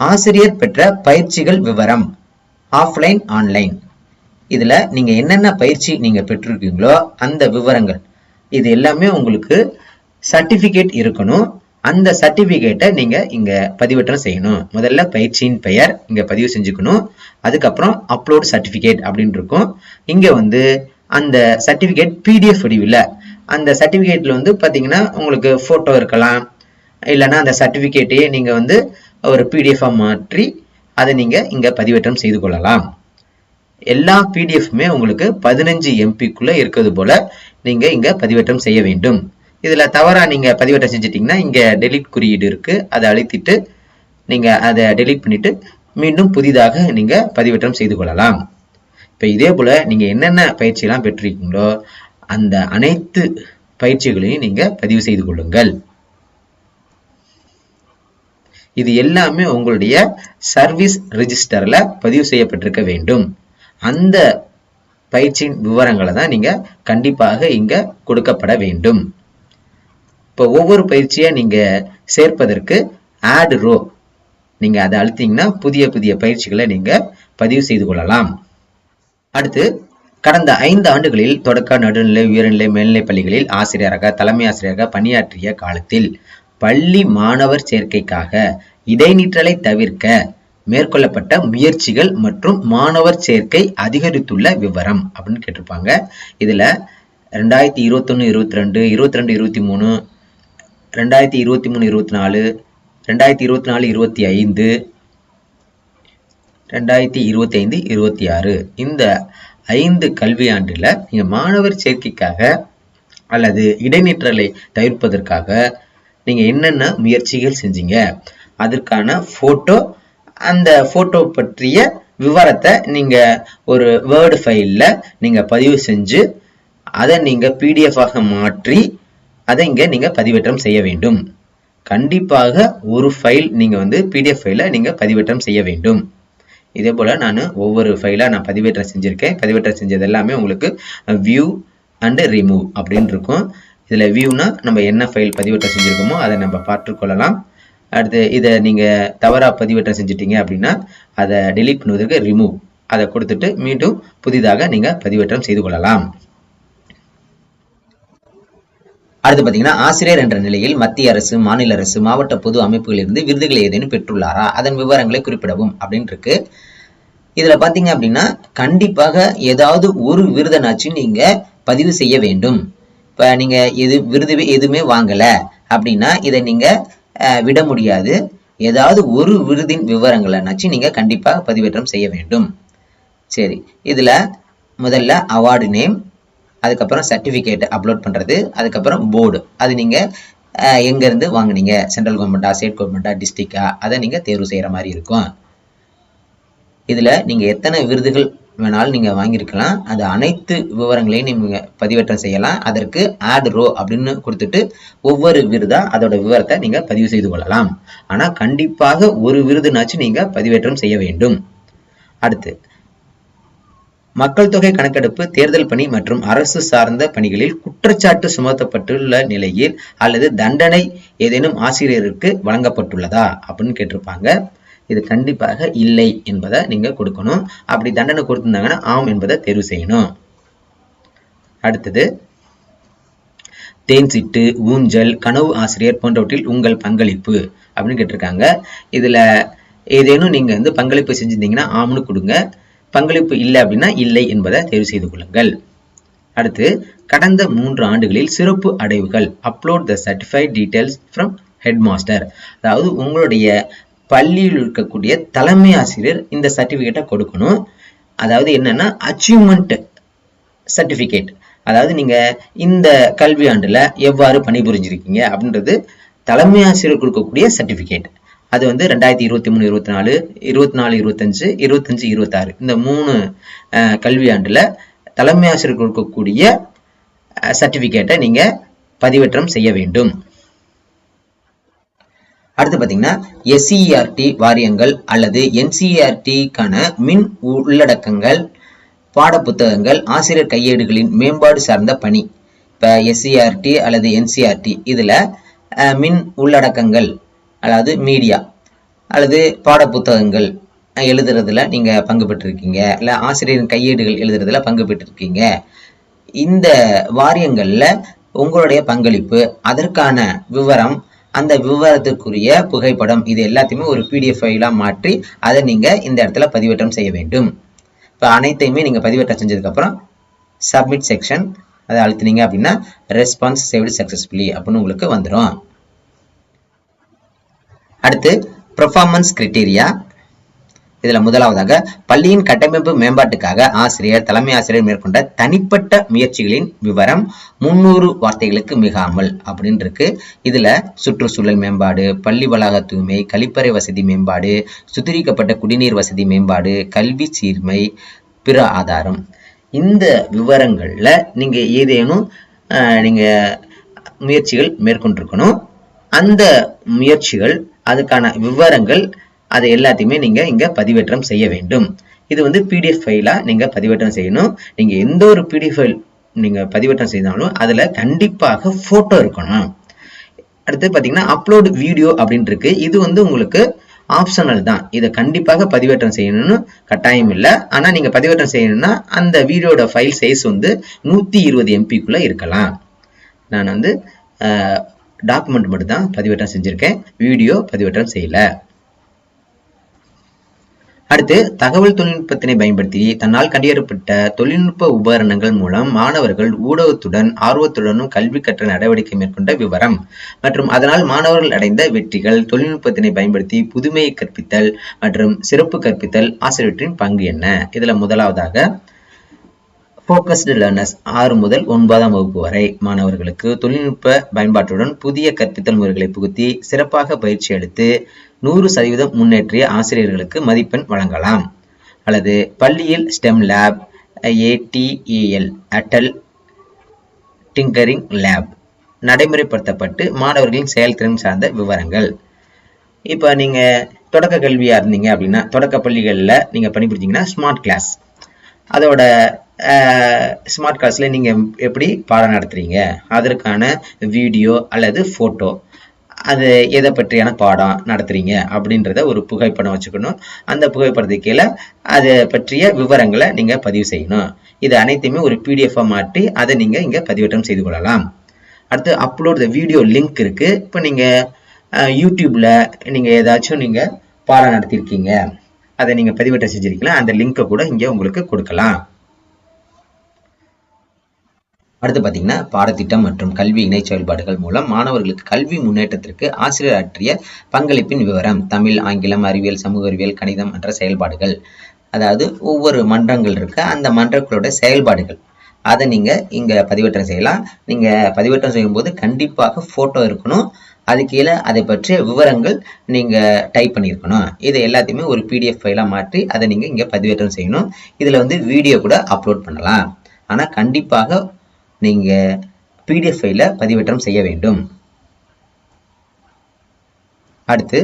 ஆசிரியர் பெற்ற பயிற்சிகள் விவரம், ஆஃப்லைன் ஆன்லைன். இதுல நீங்க என்னென்ன பயிற்சி நீங்க பெற்றிருக்கீங்களோ அந்த விவரங்கள், இது எல்லாமே உங்களுக்கு சர்டிபிகேட் இருக்கணும். அந்த சர்டிபிகேட்டை நீங்க இங்க பதிவேற்றம் செய்யணும். முதல்ல பயிற்சியின் பெயர் இங்க பதிவு செஞ்சுக்கணும். அதுக்கப்புறம் அப்லோட் சர்டிபிகேட் அப்படின்னு இருக்கும். இங்க வந்து அந்த சர்டிபிகேட் PDF வடிவில், அந்த சர்டிபிகேட்ல வந்து பாத்தீங்கன்னா உங்களுக்கு போட்டோ இருக்கலாம், இல்லைன்னா அந்த சர்டிபிகேட்டையே நீங்க வந்து ஒரு PDF மாற்றி அதை நீங்க இங்க பதிவேற்றம் செய்து கொள்ளலாம். எல்லா PDFமே உங்களுக்கு 15 MBக்குள்ள இருக்கிறது போல நீங்க இங்க பதிவேற்றம் செய்ய வேண்டும். இதுல தவறா நீங்க பதிவேற்றம் செஞ்சிட்டீங்கன்னா இங்க டெலீட் குறியீடு இருக்கு, அதை அழுத்திட்டு நீங்க அதை டெலீட் பண்ணிட்டு மீண்டும் புதிதாக நீங்க பதிவேற்றம் செய்து கொள்ளலாம். இப்ப இதே போல நீங்க என்னென்ன பயிற்சி எல்லாம் பெற்றிருக்கீங்களோ அந்த அனைத்து பயிற்சிகளையும் நீங்க பதிவு செய்து கொள்ளுங்கள். இது எல்லாமே உங்களுடைய சர்வீஸ் ரெஜிஸ்டர்ல பதிவு செய்யப்பட்டிருக்க வேண்டும். அந்த பயிற்சியின் விவரங்களை தான் நீங்க கண்டிப்பாக இங்க கொடுக்கப்பட வேண்டும். இப்போ ஒவ்வொரு பயிற்சியை நீங்க சேர்ப்பதற்கு ஆட் ரோ நீங்க அதை அழுத்தீங்கன்னா புதிய புதிய பயிற்சிகளை நீங்க பதிவு செய்து கொள்ளலாம். அடுத்து, கடந்த 5 ஆண்டுகளில் தொடக்க, நடுநிலை, உயர்நிலை, மேல்நிலை பள்ளிகளில் ஆசிரியராக, தலைமை ஆசிரியராக பணியாற்றிய காலத்தில் பள்ளி மாணவர் சேர்க்கைக்காக இடைநிற்றலை தவிர்க்க மேற்கொள்ளப்பட்ட முயற்சிகள் மற்றும் மாணவர் சேர்க்கை அதிகரித்துள்ள விவரம் அப்படின்னு கேட்டிருப்பாங்க. இதுல 2021-22, 22-23, 2023-24, 2024-25, 2025-26 இந்த 5 கல்வியாண்டுல நீங்க மாணவர் சேர்க்கைக்காக அல்லது இடைநிற்றலை தவிர்ப்பதற்காக நீங்க என்னென்ன முயற்சிகள் செஞ்சீங்க, அதற்கான போட்டோ, அந்த போட்டோ பற்றிய விவரத்தை நீங்க ஒரு வேர்டு ஃபைல்ல நீங்க பதிவு செஞ்சு அதை நீங்க PDF ஆக மாற்றி அதை இங்க நீங்க பதிவேற்றம் செய்ய வேண்டும். கண்டிப்பாக ஒரு ஃபைல் நீங்க வந்து PDF ஃபைல நீங்க பதிவேற்றம் செய்ய வேண்டும். இதே போல நான் ஒவ்வொரு ஃபைலா நான் பதிவேற்றம் செஞ்சிருக்கேன். பதிவேற்றம் செஞ்சது எல்லாமே உங்களுக்கு வியூ அண்ட் ரிமூவ் அப்படின்னு இருக்கும். இதுல வியூனா நம்ம என்ன ஃபைல் பதிவேற்றம் செஞ்சிருக்கோமோ அதை நம்ம பார்த்துக்கொள்ளலாம். அடுத்து இதை நீங்க தவறா பதிவேற்றம் செஞ்சிட்டீங்க அப்படின்னா அதை டெலீட் பண்ணுவதற்கு ரிமூவ் அதை கொடுத்துட்டு மீண்டும் புதிதாக நீங்க பதிவேற்றம் செய்து கொள்ளலாம். அடுத்து பாத்தீங்கன்னா, ஆசிரியர் என்ற நிலையில் மத்திய அரசு, மாநில அரசு, மாவட்ட பொது அமைப்புகளிலிருந்து விருதுகளை ஏதேனும் பெற்றுள்ளாரா, அதன் விவரங்களை குறிப்பிடவும் அப்படின்னு இருக்கு. இதுல பாத்தீங்க அப்படின்னா கண்டிப்பாக ஏதாவது ஒரு விருதனாச்சும் நீங்க பதிவு செய்ய வேண்டும். இப்ப நீங்க விருது எதுவுமே வாங்கல அப்படின்னா இதை நீங்க விட முடியாது. ஏதாவது ஒரு விருதின் விவரங்களைனாச்சும் நீங்க கண்டிப்பா பதிவேற்றம் செய்ய வேண்டும். சரி, இதுல முதல்ல அவார்டு நேம், அதுக்கப்புறம் சர்டிபிகேட் அப்லோட் பண்றது, அதுக்கப்புறம் போர்டு, அது நீங்க எங்க இருந்து வாங்குனீங்க, சென்ட்ரல் கவர்மெண்டா, ஸ்டேட் கவர்மெண்டா, டிஸ்ட்ரிக்டா, அதை நீங்க தேர்வு செய்யற மாதிரி இருக்கும். இதுல நீங்க எத்தனை விருதுகள் வேணாலும் நீங்க வாங்கியிருக்கலாம். அது அனைத்து விவரங்களையும் நீங்க பதிவேற்றம் செய்யலாம். அதற்கு ஆட் ரோ அப்படின்னு கொடுத்துட்டு ஒவ்வொரு விருதா அதோட விவரத்தை நீங்க பதிவு செய்து கொள்ளலாம். ஆனா கண்டிப்பாக ஒரு விருதுனாச்சும் நீங்க பதிவேற்றம் செய்ய வேண்டும். அடுத்து, மக்கள் தொகை கணக்கெடுப்பு, தேர்தல் பணி மற்றும் அரசு சார்ந்த பணிகளில் குற்றச்சாட்டு சுமத்தப்பட்டுள்ள நிலையில் அல்லது தண்டனை ஏதேனும் ஆசிரியருக்கு வழங்கப்பட்டுள்ளதா அப்படின்னு கேட்டிருப்பாங்க. இது கண்டிப்பாக இல்லை என்பதை நீங்க கொடுக்கணும். அப்படி தண்டனை கொடுத்திருந்தாங்கன்னா ஆம் என்பதை தேர்வு செய்யணும். அடுத்தது, தேன் சிட்டு, ஊஞ்சல், கனவு ஆசிரியர் போன்றவற்றில் உங்கள் பங்களிப்பு அப்படின்னு கேட்டிருக்காங்க. இதுல ஏதேனும் நீங்க வந்து பங்களிப்பு செஞ்சிருந்தீங்கன்னா ஆம்னு கொடுங்க. பங்களிப்பு இல்லை அப்படின்னா இல்லை என்பதை தேர்வு செய்து கொள்ளுங்கள். அடுத்து, கடந்த 3 ஆண்டுகளில் சிறப்பு அடைவுகள், upload the certified details from head master. அதாவது உங்களுடைய பள்ளியில் இருக்கக்கூடிய தலைமை ஆசிரியர் இந்த சர்டிபிகேட்டை கொடுக்கணும். அதாவது என்னன்னா அச்சீவ்மெண்ட் சர்டிபிகேட், அதாவது நீங்க இந்த கல்வியாண்டுல எவ்வாறு பணிபுரிஞ்சிருக்கீங்க அப்படின்றது தலைமை ஆசிரியர் கொடுக்கக்கூடிய சர்டிபிகேட். அது வந்து 2023 24 24 25 25 26 இந்த 3 கல்வியாண்டுல தலைமை ஆசிரியர் கொடுக்கக்கூடிய சர்டிபிகேட்டை நீங்க பதிவேற்றம் செய்ய வேண்டும். அடுத்து பாத்தீங்கன்னா SCERT வாரியங்கள் அல்லது NCERT-க்கான மின் உள்ளடக்கங்கள், பாட புத்தகங்கள், ஆசிரியர் கையேடுகளின் மேம்பாடு சார்ந்த பணி. இப்ப SCERT அல்லது NCERT இதுல மின் உள்ளடக்கங்கள் அதாவது மீடியா அல்லது பாட புத்தகங்கள் எழுதுறதுல நீங்க பங்கு பெற்றிருக்கீங்க, இல்ல ஆசிரியரின் கையேடுகள் எழுதுறதுல பங்கு பெற்றிருக்கீங்க. இந்த வாரியங்கள்ல உங்களுடைய பங்களிப்பு, அதற்கான விவரம், அந்த விவரத்துக்குரிய புகைப்படம் இது எல்லாத்தையுமே ஒரு PDF ஃபைலா மாற்றி அதை நீங்க இந்த இடத்துல பதிவேற்றம் செய்ய வேண்டும். இப்போ அனைத்தையுமே நீங்க பதிவேற்றம் செஞ்சதுக்கு அப்புறம் சப்மிட் செக்ஷன் அதை அழுத்தினீங்க அப்படின்னா ரெஸ்பான்ஸ் சேவ்டு சக்சஸ்ஃபுல்லி அப்படின்னு உங்களுக்கு வந்துடும். அடுத்து பெர்ஃபார்மன்ஸ் கிரைட்டீரியா. இதுல முதலாவதாக பள்ளியின் கட்டமைப்பு மேம்பாட்டுக்காக ஆசிரியர், தலைமை ஆசிரியர் மேற்கொண்ட தனிப்பட்ட முயற்சிகளின் விவரம் 300 வார்த்தைகளுக்கு மிகாமல் அப்படின்னு இருக்கு. இதுல சுற்றுச்சூழல் மேம்பாடு, பள்ளி வளாக தூய்மை, கழிப்பறை வசதி மேம்பாடு, சுத்திகரிக்கப்பட்ட குடிநீர் வசதி மேம்பாடு, கல்வி சீர்மை, பிற ஆதாரம். இந்த விவரங்கள்ல நீங்க ஏதேனும் நீங்க முயற்சிகள் மேற்கொண்டிருக்கணும். அந்த முயற்சிகள், அதுக்கான விவரங்கள், அதை எல்லாத்தையுமே நீங்க இங்க பதிவேற்றம் செய்ய வேண்டும். இது வந்து PDF ஃபைலா நீங்க பதிவேற்றம் செய்யணும். நீங்க எந்த ஒரு PDF ஃபைல் நீங்க பதிவேற்றம் செய்தாலும் அதுல கண்டிப்பாக போட்டோ இருக்கணும். அடுத்து பாத்தீங்கன்னா அப்லோட் வீடியோ அப்படின்னு இருக்கு. இது வந்து உங்களுக்கு ஆப்ஷனல் தான். இதை கண்டிப்பாக பதிவேற்றம் செய்யணும்னு கட்டாயம் இல்லை. ஆனா நீங்க பதிவேற்றம் செய்யணும்னா அந்த வீடியோட ஃபைல் சைஸ் வந்து 120 MB இருக்கலாம். நான் வந்து டாக்குமெண்ட் மட்டும் தான் பதிவேற்றம் செஞ்சிருக்கேன், வீடியோ பதிவேற்றம் செய்யல. அடுத்து தகவல் தொழில்நுட்பத்தினை பயன்படுத்தி தன்னால் கண்டறியப்பட்ட தொழில்நுட்ப உபகரணங்கள் மூலம் மாணவர்கள் ஊடகத்துடன் ஆர்வத்துடனும் கல்வி கற்ற நடவடிக்கை மேற்கொண்ட விவரம் மற்றும் அதனால் மாணவர்கள் அடைந்த வெற்றிகள், தொழில்நுட்பத்தினை பயன்படுத்தி புதுமையை கற்பித்தல் மற்றும் சிறப்பு கற்பித்தல் ஆசிரியரின் பங்கு என்ன. இதுல முதலாவதாக ஃபோக்கஸ்டு லேர்னர்ஸ் 6 முதல் 9ஆம் வகுப்பு வரை மாணவர்களுக்கு தொழில்நுட்ப பயன்பாட்டுடன் புதிய கற்பித்தல் முறைகளை புகுத்தி சிறப்பாக பயிற்சி அளித்து 100% முன்னேற்றிய ஆசிரியர்களுக்கு மதிப்பெண் வழங்கலாம். அல்லது பள்ளியில் STEM lab, ATEL Atal tinkering lab நடைமுறைப்படுத்தப்பட்டு மாணவர்களின் செயல்திறன் சார்ந்த விவரங்கள். இப்போ நீங்க தொடக்க கல்வியா இருந்தீங்க அப்படின்னா, தொடக்க பள்ளிகளில் நீங்க பணிபுரிஞ்சீங்கன்னா ஸ்மார்ட் கிளாஸ், அதோட ஸ்மார்ட் கிளாஸ்ல நீங்க எப்படி பாடம் நடத்துறீங்க, அதற்கான வீடியோ அல்லது போட்டோ, அது எதை பற்றியான பாடம் நடத்துறீங்க அப்படின்றத ஒரு புகைப்படம் வச்சுக்கணும். அந்த புகைப்படத்துக்கு கீழே அதை பற்றிய விவரங்களை நீங்க பதிவு செய்யணும். இது அனைத்தையுமே ஒரு PDF மாற்றி அதை நீங்க இங்க பதிவேற்றம் செய்து கொள்ளலாம். அடுத்து அப்லோட் த வீடியோ லிங்க் இருக்கு. இப்போ நீங்க யூடியூப்ல நீங்க ஏதாச்சும் நீங்க பாடம் நடத்திருக்கீங்க, அதை நீங்க பதிவேற்றம் செஞ்சிருக்கீங்களா, அந்த லிங்கை கூட இங்க உங்களுக்கு கொடுக்கலாம். அடுத்து பாத்தீங்கன்னா பாடத்திட்டம் மற்றும் கல்வி இணை செயல்பாடுகள் மூலம் மாணவர்களுக்கு கல்வி முன்னேற்றத்திற்கு ஆசிரியர் ஆற்றிய பங்களிப்பின் விவரம். தமிழ், ஆங்கிலம், அறிவியல், சமூக அறிவியல், கணிதம் என்ற செயல்பாடுகள். அதாவது ஒவ்வொரு மன்றங்கள் இருக்கு, அந்த மன்றங்களோட செயல்பாடுகள் அதை நீங்க இங்க பதிவேற்றம் செய்யலாம். நீங்க பதிவேற்றம் செய்யும் போது கண்டிப்பாக போட்டோ இருக்கணும். அது கீழே அதை பற்றிய விவரங்கள் நீங்க டைப் பண்ணியிருக்கணும். இதை எல்லாத்தையுமே ஒரு PDF ஃபைலா மாற்றி அதை நீங்க இங்க பதிவேற்றம் செய்யணும். இதுல வந்து வீடியோ கூட அப்லோட் பண்ணலாம். ஆனா கண்டிப்பாக நீங்க PDF ஃபைல பதிவேற்றம் செய்ய வேண்டும். அடுத்து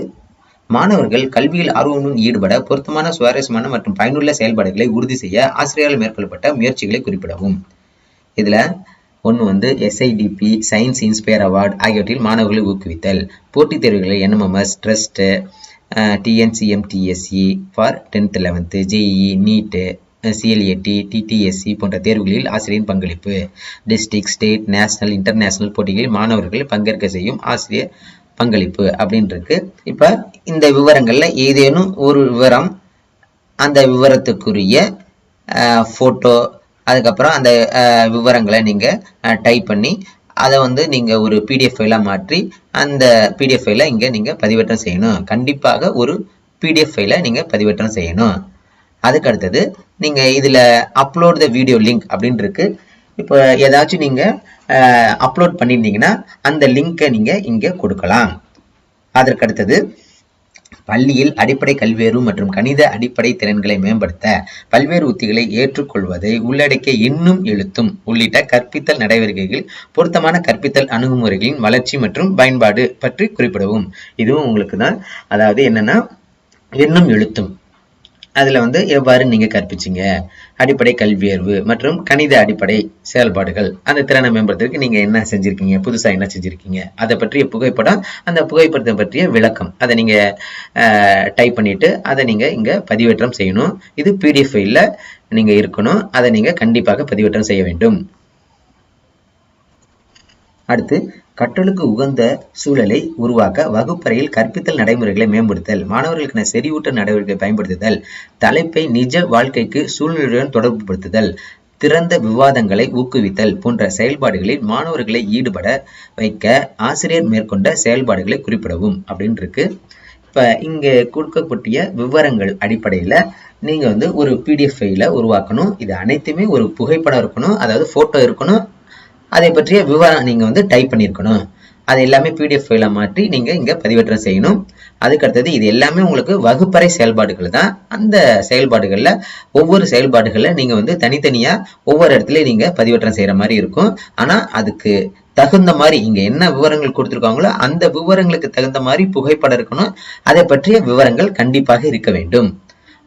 மாணவர்கள் கல்வியில் ஆர்வமுடன் ஈடுபட பொருத்தமான, சுவாரஸ்யமான மற்றும் பயனுள்ள செயல்பாடுகளை உறுதி செய்ய ஆசிரியரால் மேற்கொள்ளப்பட்ட முயற்சிகளை குறிப்பிடவும். இதுல ஒன்று வந்து SIDP சயின்ஸ் இன்ஸ்பயர் அவார்டு ஆகியவற்றில் மாணவர்களை ஊக்குவித்தல், போட்டித் தேர்வுகளை NMMS, trust, TNCMTSE for 10th 11th, JEE, NEET, CLAT, TTSC போன்ற தேர்வுகளில் ஆசிரியரின் பங்களிப்பு, டிஸ்ட்ரிக்ட், ஸ்டேட், நேஷனல், இன்டர்நேஷனல் போட்டிகளில் மாணவர்களை பங்கேற்க செய்யும் ஆசிரியர் பங்களிப்பு அப்படின்னு இருக்கு. இப்ப இந்த விவரங்கள்ல ஏதேனும் ஒரு விவரம், அந்த விவரத்துக்குரிய போட்டோ, அதுக்கப்புறம் அந்த விவரங்களை நீங்க டைப் பண்ணி அதை வந்து நீங்க ஒரு PDF ஃபைலா மாற்றி அந்த PDF ஃபைலை இங்க நீங்க பதிவேற்றம் செய்யணும். கண்டிப்பாக ஒரு PDF ஃபைலை நீங்க பதிவேற்றம் செய்யணும். அதுக்கு அடுத்தது நீங்க இதுல அப்லோட் த வீடியோ லிங்க் அப்படின்னு இருக்கு. இப்போ ஏதாச்சும் நீங்கள் அப்லோட் பண்ணியிருந்தீங்கன்னா அந்த லிங்கை நீங்கள் இங்கே கொடுக்கலாம். அதற்கடுத்தது பள்ளியில் அடிப்படை கல்வியறிவு மற்றும் கணித அடிப்படை திறன்களை மேம்படுத்த பல்வேறு உத்திகளை ஏற்றுக்கொள்வதை உள்ளடக்கிய எண்ணும் எழுத்தும் உள்ளிட்ட கற்பித்தல் நடவடிக்கைகள் பொருத்தமான கற்பித்தல் அணுகுமுறைகளின் வளர்ச்சி மற்றும் பயன்பாடு பற்றி குறிப்பிடவும். இதுவும் உங்களுக்கு தான். அதாவது என்னன்னா, எண்ணும் எழுத்தும் அதில் எவ்வாறு நீங்கள் கற்பிச்சிங்க, அடிப்படை கல்வியறிவு மற்றும் கணித அடிப்படை செயல்பாடுகள், அந்த திறனை மேம்படுத்துறதுக்கு நீங்கள் என்ன செஞ்சுருக்கீங்க, புதுசாக என்ன செஞ்சுருக்கீங்க, அதை பற்றிய புகைப்படம், அந்த புகைப்படத்தை பற்றிய விளக்கம், அதை நீங்கள் டைப் பண்ணிவிட்டு அதை நீங்கள் இங்கே பதிவேற்றம் செய்யணும். இது PDF ஃபைலில் நீங்கள் இருக்கணும். அதை நீங்கள் கண்டிப்பாக பதிவேற்றம் செய்ய வேண்டும். அடுத்து, கற்றலுக்கு உகந்த சூழலை உருவாக்க வகுப்பறையில் கற்பித்தல் நடைமுறைகளை மேம்படுத்தல், மாணவர்களுக்கான செறிவூட்ட நடவடிக்கைகளை பயன்படுத்துதல், தலைப்பை நிஜ வாழ்க்கைக்கு சூழ்நிலையுடன் தொடர்புபடுத்துதல், திறந்த விவாதங்களை ஊக்குவித்தல் போன்ற செயல்பாடுகளில் மாணவர்களை ஈடுபட வைக்க ஆசிரியர் மேற்கொண்ட செயல்பாடுகளை குறிப்பிடவும் அப்படின்னு இருக்கு. இப்போ இங்கே கொடுக்கப்பட்டிய விவரங்கள் அடிப்படையில் நீங்கள் ஒரு PDF ஃபைலை உருவாக்கணும். இது அனைத்துமே ஒரு புகைப்படம் இருக்கணும், அதாவது ஃபோட்டோ இருக்கணும். அதை பற்றிய விவரம் நீங்கள் டைப் பண்ணியிருக்கணும். அது எல்லாமே PDF ஃபைலை மாற்றி நீங்கள் இங்கே பதிவேற்றம் செய்யணும். அதுக்கடுத்தது இது எல்லாமே உங்களுக்கு வகுப்பறை செயல்பாடுகள் தான். அந்த செயல்பாடுகளில் ஒவ்வொரு செயல்பாடுகளில் நீங்கள் தனித்தனியாக ஒவ்வொரு இடத்துலையும் நீங்கள் பதிவேற்றம் செய்கிற மாதிரி இருக்கும். ஆனால் அதுக்கு தகுந்த மாதிரி இங்கே என்ன விவரங்கள் கொடுத்துருக்காங்களோ அந்த விவரங்களுக்கு தகுந்த மாதிரி புகைப்படம் இருக்கணும். அதை பற்றிய விவரங்கள் கண்டிப்பாக இருக்க வேண்டும்.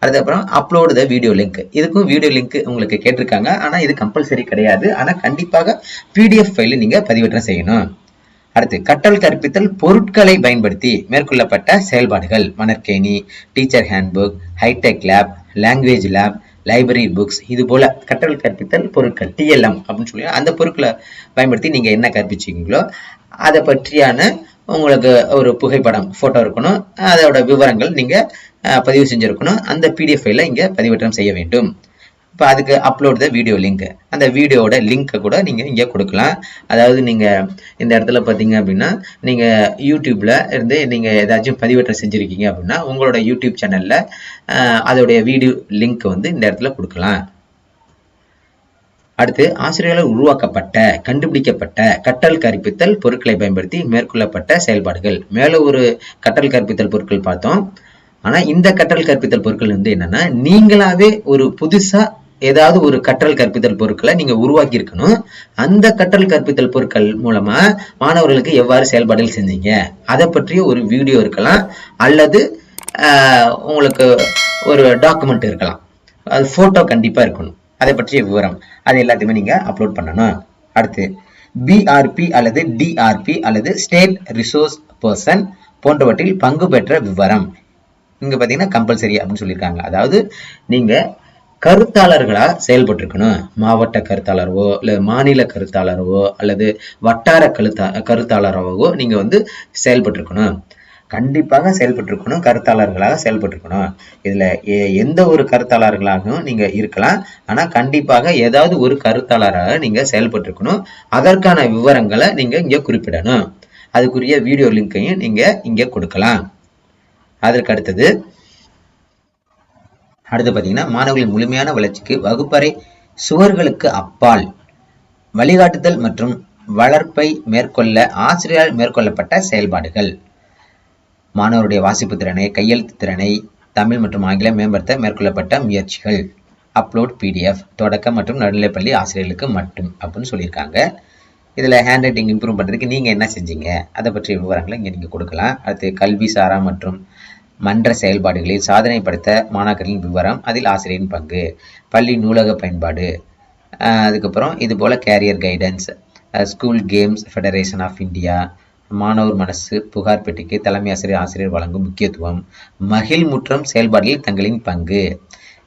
அதுக்கப்புறம் அப்லோடு த வீடியோ லிங்க். இதுக்கும் வீடியோ லிங்க் உங்களுக்கு கேட்டிருக்காங்க. ஆனால் இது கம்பல்சரி கிடையாது. ஆனால் கண்டிப்பாக PDF ஃபைலில் நீங்கள் பதிவேற்றம் செய்யணும். அடுத்து, கற்றல் கற்பித்தல் பொருட்களை பயன்படுத்தி மேற்கொள்ளப்பட்ட செயல்பாடுகள், Manarkeni, teacher handbook, hi-tech lab, language lab, library books, இது போல கற்றல் கற்பித்தல் பொருட்கள் TLM அப்படின்னு சொல்லி அந்த பொருட்களை பயன்படுத்தி நீங்கள் என்ன கற்பிச்சிங்களோ அதை பற்றியான உங்களுக்கு ஒரு புகைப்படம், ஃபோட்டோ இருக்கணும். அதோட விவரங்கள் நீங்கள் பதிவு செஞ்சுருக்கணும். அந்த PDF ஃபைலை இங்கே பதிவேற்றம் செய்ய வேண்டும். இப்போ அதுக்கு அப்லோட் த வீடியோ லிங்க், அந்த வீடியோவோட லிங்க்கை கூட நீங்கள் இங்கே கொடுக்கலாம். அதாவது நீங்கள் இந்த இடத்துல பார்த்தீங்க அப்படின்னா, நீங்கள் யூடியூப்பில் இருந்து நீங்கள் ஏதாச்சும் பதிவேற்றம் செஞ்சுருக்கீங்க அப்படின்னா உங்களோட யூடியூப் சேனலில் அதோடைய வீடியோ லிங்க் இந்த இடத்துல கொடுக்கலாம். அடுத்து, ஆசிரியர்களால் உருவாக்கப்பட்ட கண்டுபிடிக்கப்பட்ட கற்றல் கற்பித்தல் பொருட்களை பயன்படுத்தி மேற்கொள்ளப்பட்ட செயல்பாடுகள். மேலே ஒரு கற்றல் கற்பித்தல் பொருட்கள் பார்த்தோம். ஆனால் இந்த கற்றல் கற்பித்தல் பொருட்கள் என்னன்னா, நீங்களாவே ஒரு புதுசா ஏதாவது ஒரு கற்றல் கற்பித்தல் பொருட்களை நீங்க உருவாக்கி இருக்கணும். அந்த கற்றல் கற்பித்தல் பொருட்கள் மூலமா மாணவர்களுக்கு எவ்வாறு செயல்பாடுகள் செஞ்சீங்க அதை பற்றிய ஒரு வீடியோ இருக்கலாம், அல்லது உங்களுக்கு ஒரு டாக்குமெண்ட் இருக்கலாம். அது போட்டோ கண்டிப்பா இருக்கணும். அதை பற்றிய விவரம் அது எல்லாத்தையுமே நீங்க அப்லோட் பண்ணணும். அடுத்து, BRP அல்லது DRP அல்லது ஸ்டேட் ரிசோர்ஸ் பர்சன் போன்றவற்றில் பங்கு பெற்ற விவரம். இங்க பாத்தீங்கன்னா கம்பல்சரி அப்படின்னு சொல்லியிருக்காங்க. அதாவது நீங்க கருத்தாளர்களா செயல்பட்டு இருக்கணும். மாவட்ட கருத்தாளரோ இல்ல மாநில கருத்தாளரோ அல்லது வட்டார கருத்தாளராகவோ நீங்க செயல்பட்டு இருக்கணும். கண்டிப்பாக செயல்பட்டு இருக்கணும். கருத்தாளர்களாக செயல்பட்டு இருக்கணும். இதுல எந்த ஒரு கருத்தாளர்களாகவும் நீங்க இருக்கலாம். ஆனா கண்டிப்பாக ஏதாவது ஒரு கருத்தாளராக நீங்க செயல்பட்டு இருக்கணும். அதற்கான விவரங்களை நீங்க இங்க குறிப்பிடணும். அதுக்குரிய வீடியோ லிங்கையும் நீங்க இங்க கொடுக்கலாம். அதற்கு அடுத்து பாத்தீங்கன்னா, மாணவர்களின் முழுமையான வளர்ச்சிக்கு வகுப்பறை சுவர்களுக்கு அப்பால் வழிகாட்டுதல் மற்றும் வளர்ப்பை மேற்கொள்ள ஆசிரியரால் மேற்கொள்ளப்பட்ட செயல்பாடுகள். மாணவருடைய வாசிப்பு திறனை, கையெழுத்து திறனை, தமிழ் மற்றும் ஆங்கிலம் மேம்படுத்த மேற்கொள்ளப்பட்ட முயற்சிகள். அப்லோட் PDF தொடக்க மற்றும் நடுநிலைப்பள்ளி ஆசிரியர்களுக்கு மட்டும் அப்படின்னு சொல்லியிருக்காங்க. இதுல ஹேண்ட் ரைட்டிங் இம்ப்ரூவ் பண்றதுக்கு நீங்க என்ன செஞ்சீங்க அதை பற்றிய விவரங்களை இங்க நீங்க கொடுக்கலாம். அடுத்து, கல்வி சாரா மற்றும் மன்ற செயல்பாடுகளில் சாதனை படுத்த மாணாக்கரின் விவரம், அதில் ஆசிரியரின் பங்கு, பள்ளி நூலக பயன்பாடு, அதுக்கப்புறம் இது போல career guidance, school games federation of India, மாணவர் மனசு, புகார் பெட்டிக்கு தலைமை ஆசிரியர் வழங்கும் முக்கியத்துவம், மகிழ்முற்றம் செயல்பாடுகளில் தங்களின் பங்கு.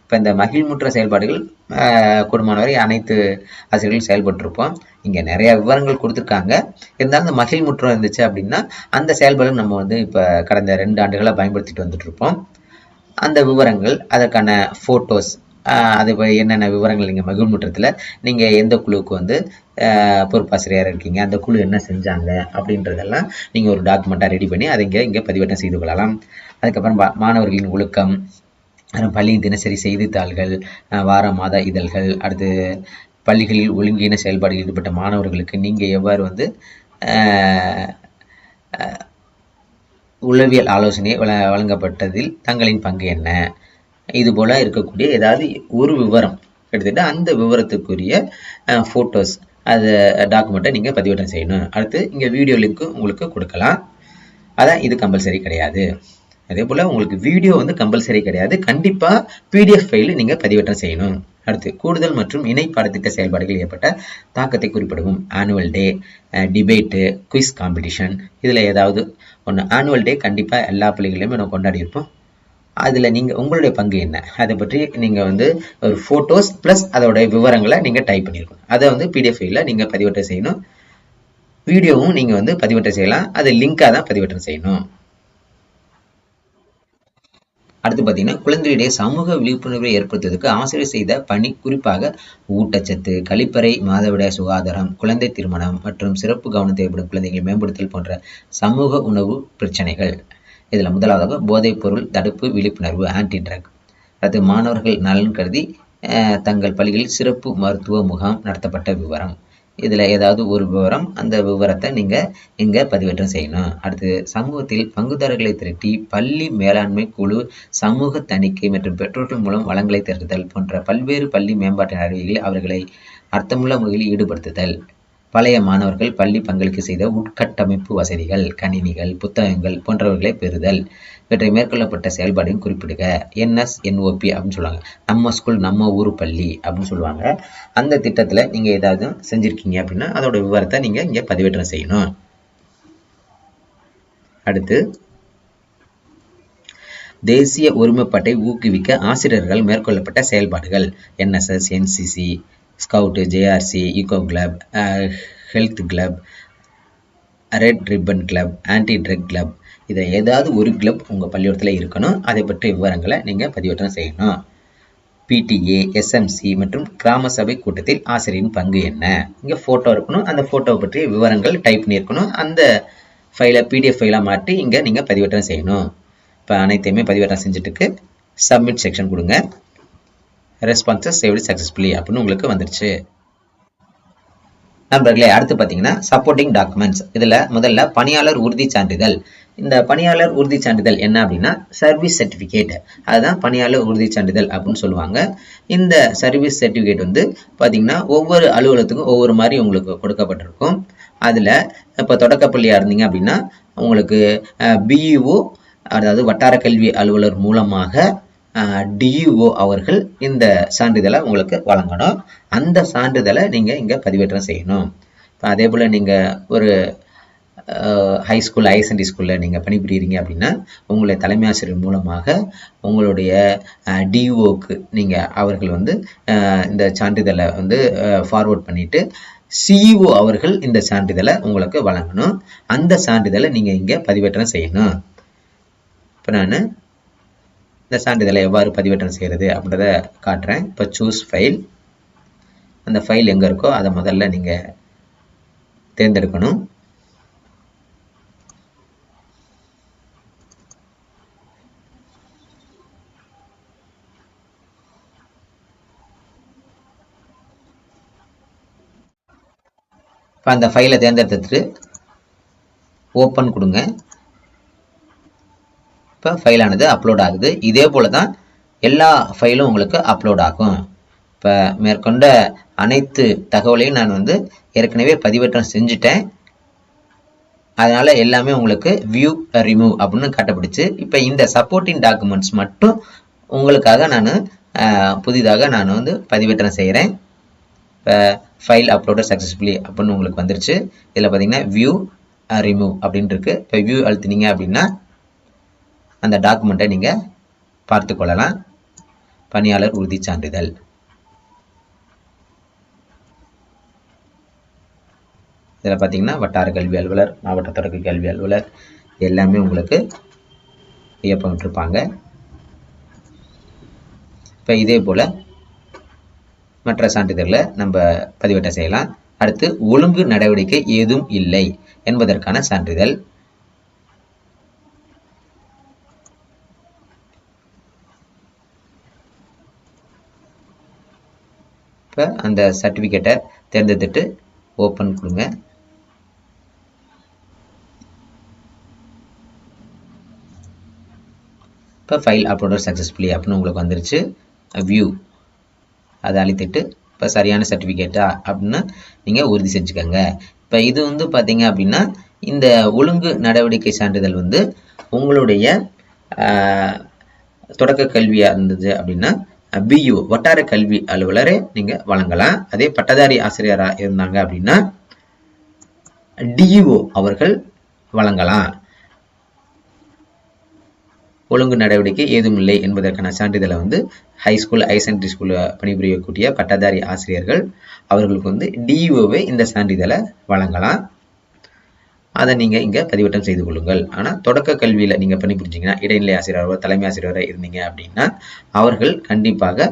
இப்போ இந்த மகிழ்முற்ற செயல்பாடுகள் கூடுமானவரை அனைத்து ஆசிரியர்களும் செயல்பட்டிருப்போம். இங்கே நிறைய விவரங்கள் கொடுத்துருக்காங்க. இருந்தாலும் இந்த மகிழ்முற்றம் இருந்துச்சு அப்படின்னா அந்த செயல்பாடு நம்ம இப்போ கடந்த 2 ஆண்டுகளாக பயன்படுத்திட்டு வந்துட்டு இருப்போம். அந்த விவரங்கள், அதற்கான ஃபோட்டோஸ், அது என்னென்ன விவரங்கள் நீங்கள் மகிழ்முற்றத்தில் நீங்கள் எந்த குழுவுக்கு பொறுப்பாசிரியராக இருக்கீங்க, அந்த குழு என்ன செஞ்சாங்க அப்படின்றதெல்லாம் நீங்கள் ஒரு டாக்குமெண்ட்டாக ரெடி பண்ணி அதை இங்கே பதிவேற்றம் செய்து கொள்ளலாம். அதுக்கப்புறம் மாணவர்களின் ஒழுக்கம், பள்ளியின் தினசரி செய்தித்தாள்கள், வார மாத இதழ்கள், அடுத்து பள்ளிகளில் ஒழுங்கீன செயல்பாடுகளில் ஈடுபட்ட மாணவர்களுக்கு நீங்கள் எவ்வாறு வந்து உளவியல் ஆலோசனை வழங்கப்பட்டதில் தங்களின் பங்கு என்ன, இது போல இருக்கக்கூடிய ஏதாவது ஒரு விவரம் எடுத்துட்டு அந்த விவரத்துக்குரிய ஃபோட்டோஸ் அது டாக்குமெண்ட்டை நீங்கள் பதிவேற்றம் செய்யணும். அடுத்து இங்கே வீடியோ லிங்க்கு உங்களுக்கு கொடுக்கலாம். அதான் இது கம்பல்சரி கிடையாது. அதே போல் உங்களுக்கு வீடியோ வந்து கம்பல்சரி கிடையாது. கண்டிப்பாக பிடிஎஃப் ஃபைல் நீங்கள் பதிவேற்றம் செய்யணும். அடுத்து கூடுதல் மற்றும் இணை பாடத்திட்ட செயல்பாடுகள் ஏற்பட்ட தாக்கத்தை குறிப்பிடவும். Annual day, debate, quiz competition, இதில் ஏதாவது ஒன்று. ஆனுவல் டே கண்டிப்பாக எல்லா பள்ளிகளையுமே நம்ம கொண்டாடி இருப்போம். அதில் நீங்கள் உங்களுடைய பங்கு என்ன, அதை பற்றி நீங்கள் வந்து ஒரு ஃபோட்டோஸ் ப்ளஸ் அதோடைய விவரங்களை நீங்கள் டைப் பண்ணியிருக்கணும். அதை வந்து பிடிஎஃப் ஃபைலில் நீங்கள் பதிவேற்றம் செய்யணும். வீடியோவும் நீங்கள் வந்து பதிவேற்றம் செய்யலாம். அது லிங்காக தான் பதிவேற்றம் செய்யணும். அடுத்து பார்த்தீங்கன்னா, குழந்தைகளிடையே சமூக விழிப்புணர்வை ஏற்படுத்துவதற்கு ஆசிரியர் செய்த பணி குறிப்பாக ஊட்டச்சத்து, கழிப்பறை, மாதவிடாய் சுகாதாரம், குழந்தை திருமணம் மற்றும் சிறப்பு கவனம் தேவைப்படும் குழந்தைகளை மேம்படுத்தல் போன்ற சமூக உணவு பிரச்சனைகள். இதில் முதலாவதாக போதைப் பொருள் தடுப்பு விழிப்புணர்வு, ஆன்டி ட்ரக். அது மாணவர்கள் நலன் கருதி தங்கள் பள்ளிகளில் சிறப்பு மருத்துவ முகாம் நடத்தப்பட்ட விவரம். இதில் ஏதாவது ஒரு விவரம், அந்த விவரத்தை நீங்கள் இங்கே பதிவேற்றம் செய்யணும். அடுத்து சமூகத்தில் பங்குதாரர்களை திரட்டி பள்ளி மேலாண்மை குழு, சமூக தணிக்கை மற்றும் பெற்றோர்கள் மூலம் வளங்களை திரட்டுதல் போன்ற பல்வேறு பள்ளி மேம்பாட்டு நடவடிக்கைகளில் அவர்களை அர்த்தமுள்ள முறையில் ஈடுபடுத்துதல். பழைய மாணவர்கள் பள்ளி பங்களிப்பு செய்த உட்கட்டமைப்பு வசதிகள், கணினிகள், புத்தகங்கள் போன்றவர்களை பெறுதல். இவற்றை மேற்கொள்ளப்பட்ட செயல்பாடையும் குறிப்பிடுக. NSNOP அப்படின்னு சொல்லுவாங்க. நம்ம ஸ்கூல் நம்ம ஊர் பள்ளி அப்படின்னு சொல்லுவாங்க. அந்த திட்டத்தில் நீங்கள் ஏதாவது செஞ்சுருக்கீங்க அப்படின்னா அதோட விவரத்தை நீங்கள் இங்கே பதிவேற்றம் செய்யணும். அடுத்து தேசிய ஒருமைப்பாட்டை ஊக்குவிக்க ஆசிரியர்கள் மேற்கொள்ளப்பட்ட செயல்பாடுகள். NSS, NCC, scout, JRC, eco club, health club, red ribbon club, anti drug club. இதில் ஏதாவது ஒரு கிளப் உங்கள் பள்ளிக்கூடத்தில் இருக்கணும். அதை பற்றிய விவரங்களை நீங்கள் பதிவேற்றம் செய்யணும். PTA, SMC மற்றும் கிராம சபை கூட்டத்தில் ஆசிரியரின் பங்கு என்ன. இங்கே ஃபோட்டோ இருக்கணும். அந்த ஃபோட்டோவை பற்றிய விவரங்கள் டைப் பண்ணியிருக்கணும். அந்த ஃபைலை PDF ஃபைலாக மாற்றி இங்கே நீங்கள் பதிவேற்றம் செய்யணும். இப்போ அனைத்தையுமே பதிவேற்றம் செஞ்சுட்டுக்கு சப்மிட் செக்ஷன் கொடுங்க. ரெஸ்பான்சஸ் சேவ்டு சக்ஸஸ்ஃபுல்லி அப்படின்னு உங்களுக்கு வந்துருச்சு. நண்பர்களே, அடுத்து பார்த்தீங்கன்னா சப்போர்ட்டிங் டாக்குமெண்ட்ஸ். இதில் முதல்ல பணியாளர் உறுதி சான்றிதழ். இந்த பணியாளர் உறுதி சான்றிதழ் என்ன அப்படின்னா சர்வீஸ் சர்டிஃபிகேட். அதுதான் பணியாளர் உறுதி சான்றிதழ் அப்படின்னு சொல்லுவாங்க. இந்த சர்வீஸ் சர்டிஃபிகேட் வந்து பார்த்தீங்கன்னா ஒவ்வொரு அலுவலகத்துக்கும் ஒவ்வொரு மாதிரி உங்களுக்கு கொடுக்கப்பட்டிருக்கும். அதில் இப்போ தொடக்கப்பள்ளியாக இருந்தீங்க அப்படின்னா உங்களுக்கு BEO, அதாவது வட்டார கல்வி அலுவலர் மூலமாக DEO அவர்கள் இந்த சான்றிதழை உங்களுக்கு வழங்கணும். அந்த சான்றிதழை நீங்கள் இங்கே பதிவேற்றம் செய்யணும். இப்போ அதே போல் நீங்கள் ஒரு ஹை ஸ்கூல், ஹையர் செகண்டரி ஸ்கூலில் நீங்கள் பணிபுரியுறீங்க அப்படின்னா உங்களுடைய தலைமை ஆசிரியர் மூலமாக உங்களுடைய DEOக்கு நீங்கள் அவர்கள் வந்து இந்த சான்றிதழை வந்து ஃபார்வர்ட் பண்ணிவிட்டு CEO அவர்கள் இந்த சான்றிதழை உங்களுக்கு வழங்கணும். அந்த சான்றிதழை நீங்கள் இங்கே பதிவேற்றம் செய்யணும். இப்போ நான் இந்த சான்றிதழை எவ்வாறு பதிவேற்றம் செய்கிறது அப்படின்றத காட்டுறேன். இப்போ சூஸ் ஃபைல். அந்த ஃபைல் எங்கே இருக்கோ அதை முதல்ல நீங்கள் தேர்ந்தெடுக்கணும். இப்போ அந்த ஃபைலை தேர்ந்தெடுத்துட்டு ஓப்பன் கொடுங்க. இப்போ ஃபைலானது அப்லோட் ஆகுது. இதே போல் தான் எல்லா ஃபைலும் உங்களுக்கு அப்லோட் ஆகும். இப்போ மேற்கொண்ட அனைத்து தகவலையும் நான் வந்து ஏற்கனவே பதிவேற்றம் செஞ்சுட்டேன். அதனால் எல்லாமே உங்களுக்கு வியூ ரிமூவ் அப்படின்னு காட்டப்படுச்சு. இப்போ இந்த சப்போர்ட்டிங் டாக்குமெண்ட்ஸ் மட்டும் உங்களுக்காக நான் புதிதாக நான் வந்து பதிவேற்றம் செய்கிறேன். இப்போ ஃபைல் அப்லோடட் சக்ஸஸ்ஃபுல்லி அப்படின்னு உங்களுக்கு வந்துருச்சு. இதில் பார்த்தீங்கன்னா வியூ ரிமூவ் அப்படின்னு இருக்குது. இப்போ வியூ அழுத்தினீங்க அப்படின்னா அந்த டாக்குமெண்ட்டை நீங்கள் பார்த்து கொள்ளலாம். பணியாளர் உறுதி சான்றிதழ். இதில் பார்த்தீங்கன்னா வட்டார கல்வி அலுவலர், மாவட்ட தொடக்க கல்வி அலுவலர் எல்லாமே உங்களுக்கு வியப்பமிட்டிருப்பாங்க. இப்போ இதே போல் மற்ற சான்றிதழ்களை நம்ம பதிவேற்றம் செய்யலாம். அடுத்து ஒழுங்கு நடவடிக்கை ஏதும் இல்லை என்பதற்கான சான்றிதழ். இப்போ அந்த சர்டிஃபிகேட்டை தேர்ந்தெடுத்துட்டு ஓப்பன் கொடுங்க. இப்போ ஃபைல் அப்லோடட் சக்ஸஸ்ஃபுல்லி அப்படின்னு உங்களுக்கு வந்துருச்சு. வியூ அதை அழுத்திட்டு இப்போ சரியான சர்டிஃபிகேட்டா அப்படின்னு நீங்கள் உறுதி செஞ்சுக்கோங்க. இப்போ இது வந்து பார்த்தீங்க அப்படின்னா இந்த ஒழுங்கு நடவடிக்கை சான்றிதழ் வந்து உங்களுடைய தொடக்க கல்வியாக இருந்தது அப்படின்னா பியூ வட்டார கல்வி அலுவலரை நீங்கள் வழங்கலாம். அதே பட்டதாரி ஆசிரியராக இருந்தாங்க அப்படின்னா டிஇஓ அவர்கள் வழங்கலாம். ஒழுங்கு நடவடிக்கை ஏதும் இல்லை என்பதற்கான சான்றிதழை வந்து ஹைஸ்கூல் ஹையர் செகண்டரி ஸ்கூலில் பணிபுரியக்கூடிய பட்டதாரி ஆசிரியர்கள் அவர்களுக்கு வந்து டிஇஓவை இந்த சான்றிதழை வழங்கலாம். அதை நீங்கள் இங்கே பதிவேற்றம் செய்து கொள்ளுங்கள். ஆனால் தொடக்க கல்வியில் நீங்கள் பணிபுரிஞ்சிங்கன்னா இடைநிலை ஆசிரியரோ தலைமை ஆசிரியராக இருந்தீங்க அப்படின்னா அவர்கள் கண்டிப்பாக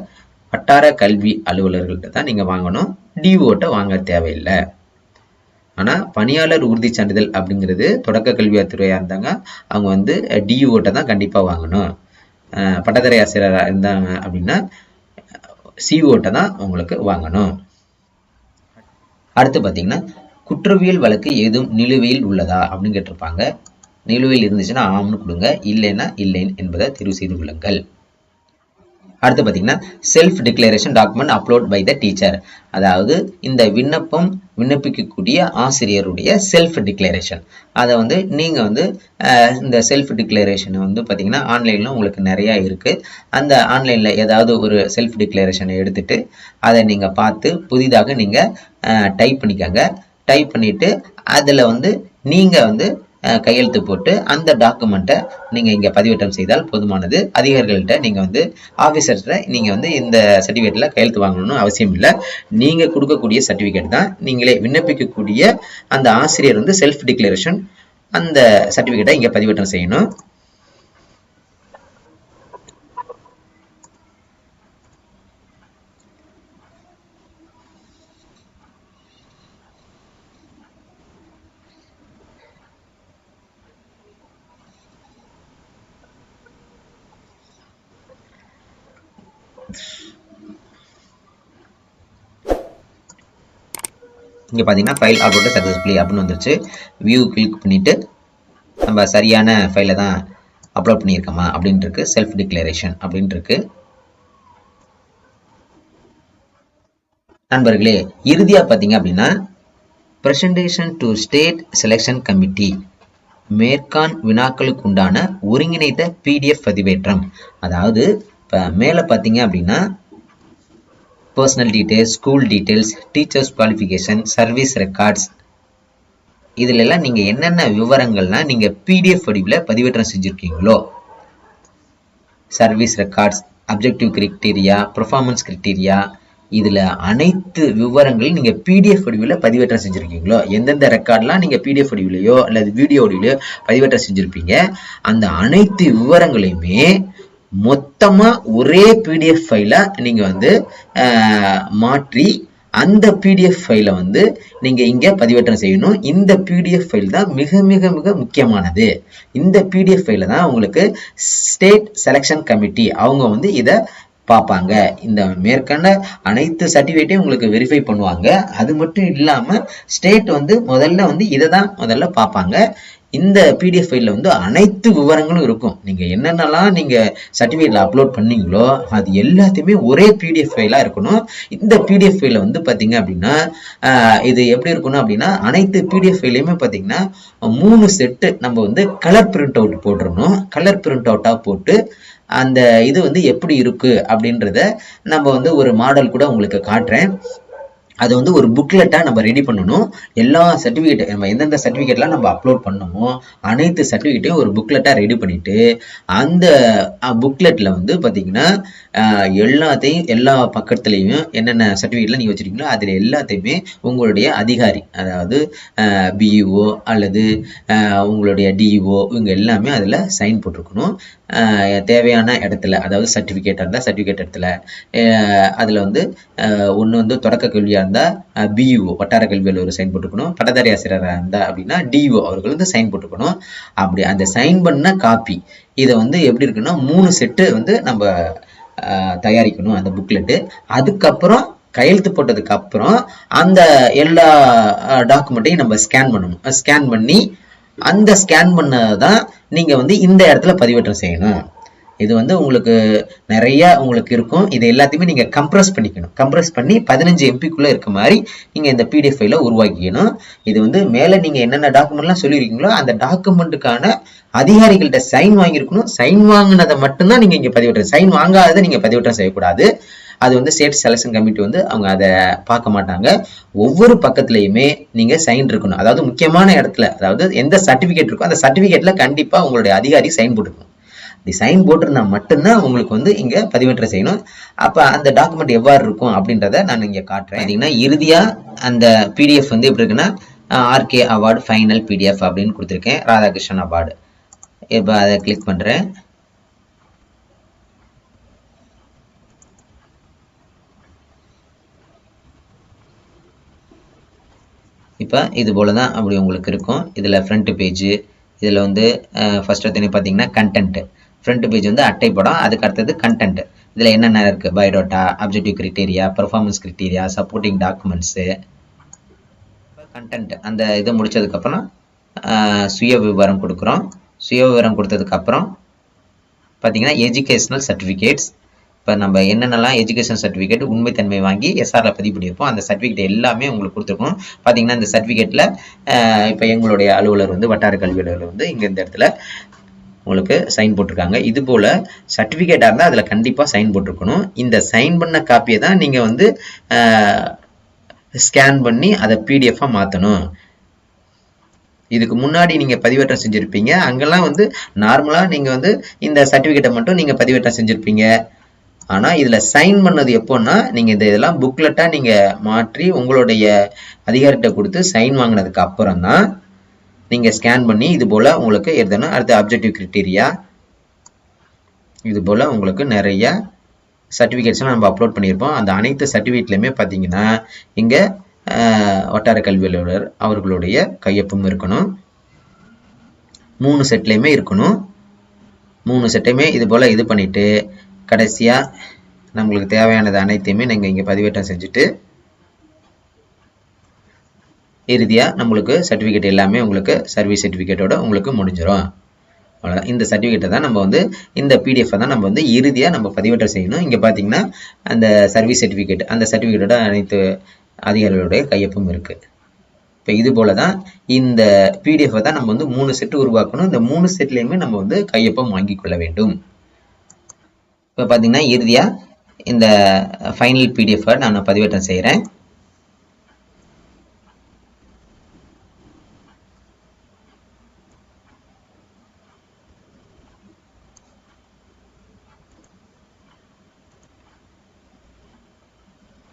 வட்டார கல்வி அலுவலர்கள்ட்ட தான் நீங்கள் வாங்கணும். டிஓட்ட வாங்க தேவையில்லை. ஆனால் பணியாளர் உறுதி சான்றிதழ் அப்படிங்கிறது தொடக்க கல்வித்துறையாக இருந்தாங்க அவங்க வந்து டிஓட்ட தான் கண்டிப்பாக வாங்கணும். பட்டதாரி ஆசிரியராக இருந்தாங்க அப்படின்னா சிஓட்ட தான் உங்களுக்கு வாங்கணும். அடுத்து பார்த்தீங்கன்னா குற்றவியல் வழக்கு ஏதும் நிலுவையில் உள்ளதா அப்படின்னு கேட்டிருப்பாங்க. நிலுவையில் இருந்துச்சுன்னா ஆம்னு கொடுங்க, இல்லைன்னா இல்லைன்னு என்பதை தெரிவு செய்து கொள்ளுங்கள். அடுத்து பார்த்தீங்கன்னா self declaration document upload by the teacher, அதாவது இந்த விண்ணப்பிக்கக்கூடிய ஆசிரியருடைய செல்ஃப் டிக்ளரேஷன். அதை வந்து நீங்கள் வந்து இந்த செல்ஃப் டிக்ளரேஷனை வந்து பார்த்தீங்கன்னா ஆன்லைனில் உங்களுக்கு நிறையா இருக்குது. அந்த ஆன்லைனில் ஏதாவது ஒரு செல்ஃப் டிக்ளரேஷனை எடுத்துகிட்டு அதை நீங்கள் பார்த்து புதிதாக நீங்கள் டைப் பண்ணிக்கோங்க. டைப் பண்ணிவிட்டு அதில் வந்து நீங்கள் வந்து கையெழுத்து போட்டு அந்த டாக்குமெண்ட்டை நீங்கள் இங்கே பதிவேற்றம் செய்தால் போதுமானது. அதிகாரிகள்கிட்ட நீங்கள் வந்து ஆஃபீஸர்ஸ்ட நீங்கள் வந்து இந்த சர்டிஃபிகேட்டில் கையெழுத்து வாங்கணும்னு அவசியம் இல்லை. நீங்கள் கொடுக்கக்கூடிய சர்டிஃபிகேட் தான். நீங்களே விண்ணப்பிக்கக்கூடிய அந்த ஆசிரியர் வந்து செல்ஃப் டிக்ளரேஷன் அந்த சர்டிஃபிகேட்டை இங்கே பதிவேற்றம் செய்யணும். இங்கே பார்த்தீங்கன்னா ஃபைல் அப்லோட் சக்ஸஸ்ஃபுல்லி அப்படின்னு வந்துருச்சு. வியூ கிளிக் பண்ணிவிட்டு நம்ம சரியான ஃபைலை தான் அப்லோட் பண்ணியிருக்கோமா அப்படின்ட்டு இருக்கு. செல்ஃப் டிக்ளரேஷன் அப்படின்ட்டு இருக்கு. நண்பர்களே, இறுதியாக பார்த்தீங்க அப்படின்னா presentation to state selection committee மேற்காண் வினாக்களுக்கு உண்டான ஒருங்கிணைந்த பிடிஎஃப் பதிவேற்றம். அதாவது இப்போ மேலே பார்த்தீங்க அப்படின்னா personal details, school details, teachers qualification, service records, இதில் எல்லாம் நீங்கள் என்னென்ன விவரங்கள்லாம் நீங்கள் பிடிஎஃப் வடிவில் பதிவேற்றம் செஞ்சுருக்கீங்களோ, service records, objective criteria, performance criteria, இதில் அனைத்து விவரங்களையும் நீங்கள் பிடிஎஃப் வடிவில் பதிவேற்றம் செஞ்சுருக்கீங்களோ, எந்தெந்த ரெக்கார்ட்லாம் நீங்கள் பிடிஎஃப் வடிவிலையோ அல்லது வீடியோ வடிவிலையோ பதிவேற்றம் செஞ்சுருப்பீங்க, அந்த அனைத்து விவரங்களையுமே மொத்தமாக ஒரே பிடிஎஃப் ஃபைலை நீங்கள் வந்து மாற்றி அந்த பிடிஎஃப் ஃபைலை வந்து நீங்கள் இங்கே பதிவேற்றம் செய்யணும். இந்த பிடிஎஃப் ஃபைல் தான் மிக மிக மிக முக்கியமானது. இந்த பிடிஎஃப் ஃபைலை தான் உங்களுக்கு ஸ்டேட் செலெக்ஷன் கமிட்டி அவங்க வந்து இதை பார்ப்பாங்க. இந்த மேற்கண்ட அனைத்து சர்டிஃபிகேட்டையும் உங்களுக்கு வெரிஃபை பண்ணுவாங்க. அது மட்டும் இல்லாமல் ஸ்டேட் வந்து முதல்ல வந்து இதை தான் முதல்ல பார்ப்பாங்க. இந்த பிடிஎஃப் ஃபைலில் வந்து அனைத்து விவரங்களும் இருக்கும். நீங்கள் என்னென்னலாம் நீங்கள் சர்டிஃபிகேட்டில் அப்லோட் பண்ணீங்களோ அது எல்லாத்தையுமே ஒரே பிடிஎஃப் ஃபைலாக இருக்கணும். இந்த பிடிஎஃப் ஃபைலில் வந்து பார்த்தீங்க அப்படின்னா இது எப்படி இருக்கணும் அப்படின்னா அனைத்து பிடிஎஃப் ஃபைலையுமே பார்த்தீங்கன்னா 3 செட்டு நம்ம வந்து கலர் பிரிண்ட் அவுட் போட்டுருணும். கலர் பிரிண்ட் அவுட்டாக போட்டு அந்த இது வந்து எப்படி இருக்கு அப்படின்றத நம்ம வந்து ஒரு மாடல் கூட உங்களுக்கு காட்டுறேன். அது வந்து ஒரு புக்லெட்டாக நம்ம ரெடி பண்ணணும். எல்லா சர்டிஃபிகேட் நம்ம எந்தெந்த சர்டிஃபிகேட்லாம் நம்ம அப்லோட் பண்ணணுமோ அனைத்து சர்டிஃபிகேட்டையும் ஒரு புக்லெட்டாக ரெடி பண்ணிவிட்டு அந்த புக்லெட்டில் வந்து பார்த்திங்கன்னா எல்லாத்தையும் எல்லா பக்கத்துலேயும் என்னென்ன சர்டிஃபிகேட்லாம் நீங்கள் வச்சுருக்கீங்களோ அதில் எல்லாத்தையுமே உங்களுடைய அதிகாரி, அதாவது பிஇஓ அல்லது உங்களுடைய டிஇஓ இவங்க எல்லாமே அதில் சைன் போட்டிருக்கணும். தேவையான இடத்துல, அதாவது சர்டிஃபிகேட்டாக இருந்தால் சர்டிஃபிகேட் இடத்துல அதில் வந்து ஒன்று வந்து தொடக்க கல்வியாக இருந்தால் பிஇஓ வட்டார கல்வியில் ஒரு சைன் போட்டுக்கணும். பட்டதாரி ஆசிரியராக இருந்தால் அப்படின்னா டிஇஓ அவர்கள் வந்து சைன் போட்டுக்கணும். அப்படி அந்த சைன் பண்ண காப்பி இதை வந்து எப்படி இருக்குன்னா 3 செட்டு வந்து நம்ம தயாரிக்கணும் அந்த புக்லெட்டு. அதுக்கப்புறம் கையெழுத்து போட்டதுக்கு அப்புறம் அந்த எல்லா டாக்குமெண்ட்டையும் நம்ம ஸ்கேன் பண்ணணும். ஸ்கேன் பண்ணி அந்த ஸ்கேன் பண்ணதான் நீங்க வந்து இந்த இடத்துல பதிவேற்றம் செய்யணும். இது வந்து உங்களுக்கு நிறைய உங்களுக்கு இருக்கும். இது எல்லாத்தையுமே நீங்க கம்ப்ரஸ் பண்ணிக்கணும். கம்ப்ரஸ் பண்ணி 15 MBக்குள்ள இருக்க மாதிரி நீங்க இந்த PDF ஃபைலை உருவாக்கிக்கணும். இது வந்து மேல நீங்க என்னென்ன டாக்குமெண்ட்லாம் சொல்லியிருக்கீங்களோ அந்த டாக்குமெண்ட்டுக்கான அதிகாரிகள்கிட்ட சைன் வாங்கியிருக்கணும். சைன் வாங்கினதை மட்டும்தான் நீங்க இங்க பதிவேற்றம், சைன் வாங்காததை நீங்க பதிவேற்றம் செய்யக்கூடாது. அது வந்து ஸ்டேட் செலக்ஷன் கமிட்டி வந்து அவங்க அதை பார்க்க மாட்டாங்க. ஒவ்வொரு பக்கத்துலையுமே நீங்க சைன் இருக்கணும். அதாவது முக்கியமான இடத்துல, அதாவது எந்த சர்டிபிகேட் இருக்கோ அந்த சர்டிபிகேட்ல கண்டிப்பா உங்களுடைய அதிகாரி சைன் போட்டுக்கணும். அப்படி சைன் போட்டிருந்தா மட்டும்தான் உங்களுக்கு வந்து இங்க பதிவேற்றம் செய்யணும். அப்ப அந்த டாக்குமெண்ட் எவ்வாறு இருக்கும் அப்படின்றத நான் இங்க காட்டுறேன். பார்த்தீங்கன்னா இறுதியா அந்த PDF வந்து எப்படி இருக்குன்னா RK அவார்டு ஃபைனல் PDF அப்படின்னு கொடுத்துருக்கேன். ராதாகிருஷ்ணன் அவார்டு. இப்போ அதை கிளிக் பண்றேன். இப்போ இது போல தான் அப்படி உங்களுக்கு இருக்கும். இதில் ஃப்ரண்ட் பேஜ், இதில் வந்து ஃபர்ஸ்ட் எடுத்தோடனே பார்த்தீங்கன்னா கண்டென்ட். ஃப்ரண்ட் பேஜ் வந்து அட்டைப்படம், அதுக்கு அடுத்தது கண்டென்ட். இதில் என்னென்ன இருக்குது, biodata, objective criteria, performance criteria, supporting documents, content. அந்த இது முடிச்சதுக்கப்புறம் சுய விவரம் கொடுக்குறோம். சுய விவரம் கொடுத்ததுக்கப்புறம் பார்த்தீங்கன்னா எஜுகேஷனல் சர்டிஃபிகேட்ஸ். இப்போ நம்ம என்னென்னலாம் எஜுகேஷன் சர்டிஃபிகேட் உண்மைத்தன்மை வாங்கி SRல பதிவு பண்ணியிருப்போம் அந்த சர்டிஃபிகேட் எல்லாமே உங்களுக்கு கொடுத்துருக்கோம். பார்த்தீங்கன்னா இந்த சர்டிஃபிகேட்டில் இப்போ எங்களுடைய அலுவலர் வந்து வட்டார கல்வி அலுவலர் வந்து இங்கே இந்த இடத்துல உங்களுக்கு சைன் போட்டிருக்காங்க. இது போல் சர்டிஃபிகேட்டாக இருந்தால் அதில் கண்டிப்பாக சைன் போட்டிருக்கணும். இந்த சைன் பண்ண காப்பியை தான் நீங்கள் வந்து ஸ்கேன் பண்ணி அதை PDF-ஆக மாற்றணும். இதுக்கு முன்னாடி நீங்க பதிவேற்றம் செஞ்சிருப்பீங்க. அங்கெல்லாம் வந்து நார்மலா நீங்க வந்து இந்த சர்டிபிகேட்டை மட்டும் நீங்க பதிவேற்றம் செஞ்சிருப்பீங்க. ஆனா இதுல சைன் பண்ணது எப்போன்னா நீங்க இதெல்லாம் புக்லெட்டா நீங்க மாற்றி உங்களுடைய அதிகாரிகிட்ட கொடுத்து சைன் வாங்கினதுக்கு அப்புறம் தான் நீங்க ஸ்கேன் பண்ணி இது போல உங்களுக்கு எழுதணும். அடுத்து அப்ஜெக்டிவ் கிரிட்டீரியா, இது போல உங்களுக்கு நிறைய சர்டிபிகேட்ஸ்லாம் நம்ம அப்லோட் பண்ணியிருப்போம். அந்த அனைத்து சர்டிபிகேட்லையுமே பார்த்தீங்கன்னா இங்க வட்டார கல்வி அலுவலர் அவர்களுடைய கையொப்பம் இருக்கணும். 3 செட்லையுமே இருக்கணும். 3 செட்டையுமே இது போல இது பண்ணிட்டு கடைசியா நம்மளுக்கு தேவையானது அனைத்தையுமே நீங்க இங்க பதிவேற்றம் செஞ்சுட்டு இறுதியா நம்மளுக்கு சர்டிபிகேட் எல்லாமே உங்களுக்கு சர்வீஸ் சர்டிபிகேட்டோட உங்களுக்கு முடிஞ்சிடும். அவ்வளோதான். இந்த சர்டிஃபிகேட்டை தான் நம்ம வந்து இந்த PDF தான் நம்ம வந்து இறுதியாக நம்ம பதிவேற்றம் செய்யணும். இங்கே பார்த்தீங்கன்னா அந்த சர்வீஸ் சர்டிஃபிகேட், அந்த சர்டிஃபிகேட்டோட அனைத்து அதிகாரிகளுடைய கையொப்பம் இருக்கு. இப்போ இது போல தான் இந்த PDF தான் நம்ம வந்து 3 செட் உருவாக்கணும். இந்த 3 செட்லையுமே நம்ம வந்து கையொப்பம் வாங்கிக் கொள்ள வேண்டும். இப்போ பார்த்தீங்கன்னா இறுதியாக இந்த ஃபைனல் PDF நான் பதிவேற்றம் செய்கிறேன்.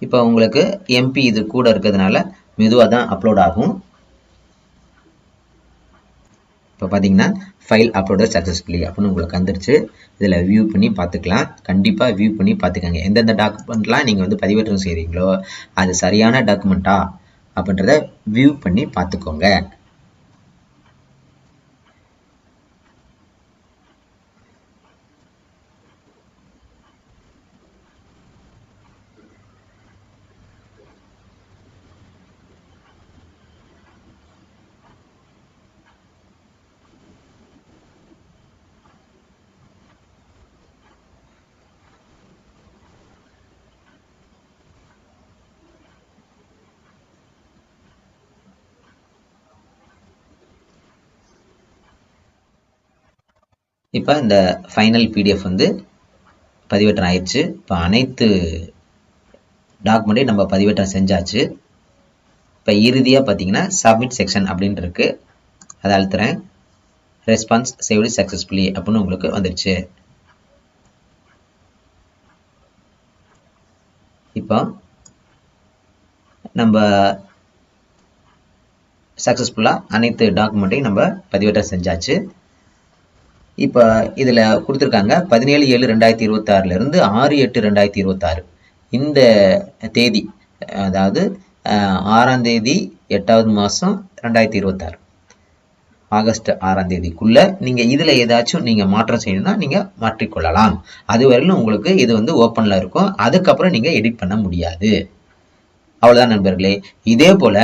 இப்போ உங்களுக்கு MP இது கூட இருக்கிறதுனால மெதுவாக தான் அப்லோட் ஆகும். இப்போ பார்த்தீங்கன்னா ஃபைல் அப்லோடட் சக்ஸஸ்ஃபுல்லி அப்படின்னு உங்களுக்கு வந்துருச்சு. இதில் வியூ பண்ணி பார்த்துக்கலாம். கண்டிப்பாக வியூ பண்ணி பார்த்துக்கோங்க. எந்தெந்த டாக்குமெண்ட்லாம் நீங்கள் வந்து பதிவேற்றம் செய்கிறீங்களோ அது சரியான டாக்குமெண்ட்டா அப்படின்றத வியூ பண்ணி பார்த்துக்கோங்க. இப்போ இந்த ஃபைனல் PDF வந்து பதிவேற்றம் ஆயிடுச்சு. இப்போ அனைத்து டாக்குமெண்ட்டையும் நம்ம பதிவேற்றம் செஞ்சாச்சு. இப்போ இறுதியாக பார்த்தீங்கன்னா சப்மிட் செக்ஷன் அப்படின்னு இருக்கு. அதை அழுத்துறேன். ரெஸ்பான்ஸ் சேவ்டு சக்ஸஸ்ஃபுல்லி அப்படின்னு உங்களுக்கு வந்துடுச்சு. இப்போ நம்ம சக்ஸஸ்ஃபுல்லாக அனைத்து டாக்குமெண்ட்டையும் நம்ம பதிவேற்றம் செஞ்சாச்சு. இப்போ இதில் கொடுத்துருக்காங்க 17/7/2026 இருந்து 6/8/2026 இந்த தேதி, அதாவது 6ஆம் தேதி 8வது மாதம் 2026 ஆகஸ்ட் 6ஆம் தேதிக்குள்ள நீங்கள் இதில் ஏதாச்சும் நீங்கள் மாற்றம் செய்யணும்னா நீங்கள் மாற்றிக்கொள்ளலாம். அது வரையிலும் உங்களுக்கு இது வந்து ஓப்பனில் இருக்கும். அதுக்கப்புறம் நீங்கள் எடிட் பண்ண முடியாது. அவ்வளவுதான் நண்பர்களே. இதே போல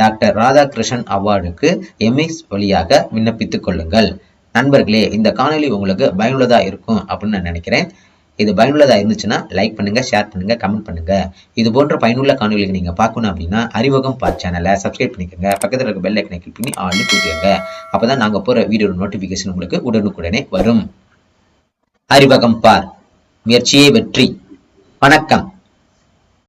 டாக்டர் ராதாகிருஷ்ணன் அவார்டுக்கு எம்எஸ் வழியாக விண்ணப்பித்துக் கொள்ளுங்கள். நண்பர்களே, இந்த காணொலி உங்களுக்கு பயனுள்ளதா இருக்கும் அப்படின்னு நான் நினைக்கிறேன். இது பயனுள்ளதா இருந்துச்சுன்னா லைக் பண்ணுங்க, ஷேர் பண்ணுங்க, கமெண்ட் பண்ணுங்க. இது போன்ற பயனுள்ள காணொலிகளை நீங்க பார்க்கணும் அப்படின்னா அறிவகம் சேனலை சப்ஸ்கிரைப் பண்ணிக்கோங்க. பக்கத்தில் இருக்க பெல் ஐக்கனை கிளிக் பண்ணி ஆல்னு கொடுத்துருங்க. அப்பதான் நாங்க போற வீடியோ நோட்டிபிகேஷன் உங்களுக்கு உடனுக்குடனே வரும். அறிவகம் பார், முயற்சியே வெற்றி. வணக்கம்.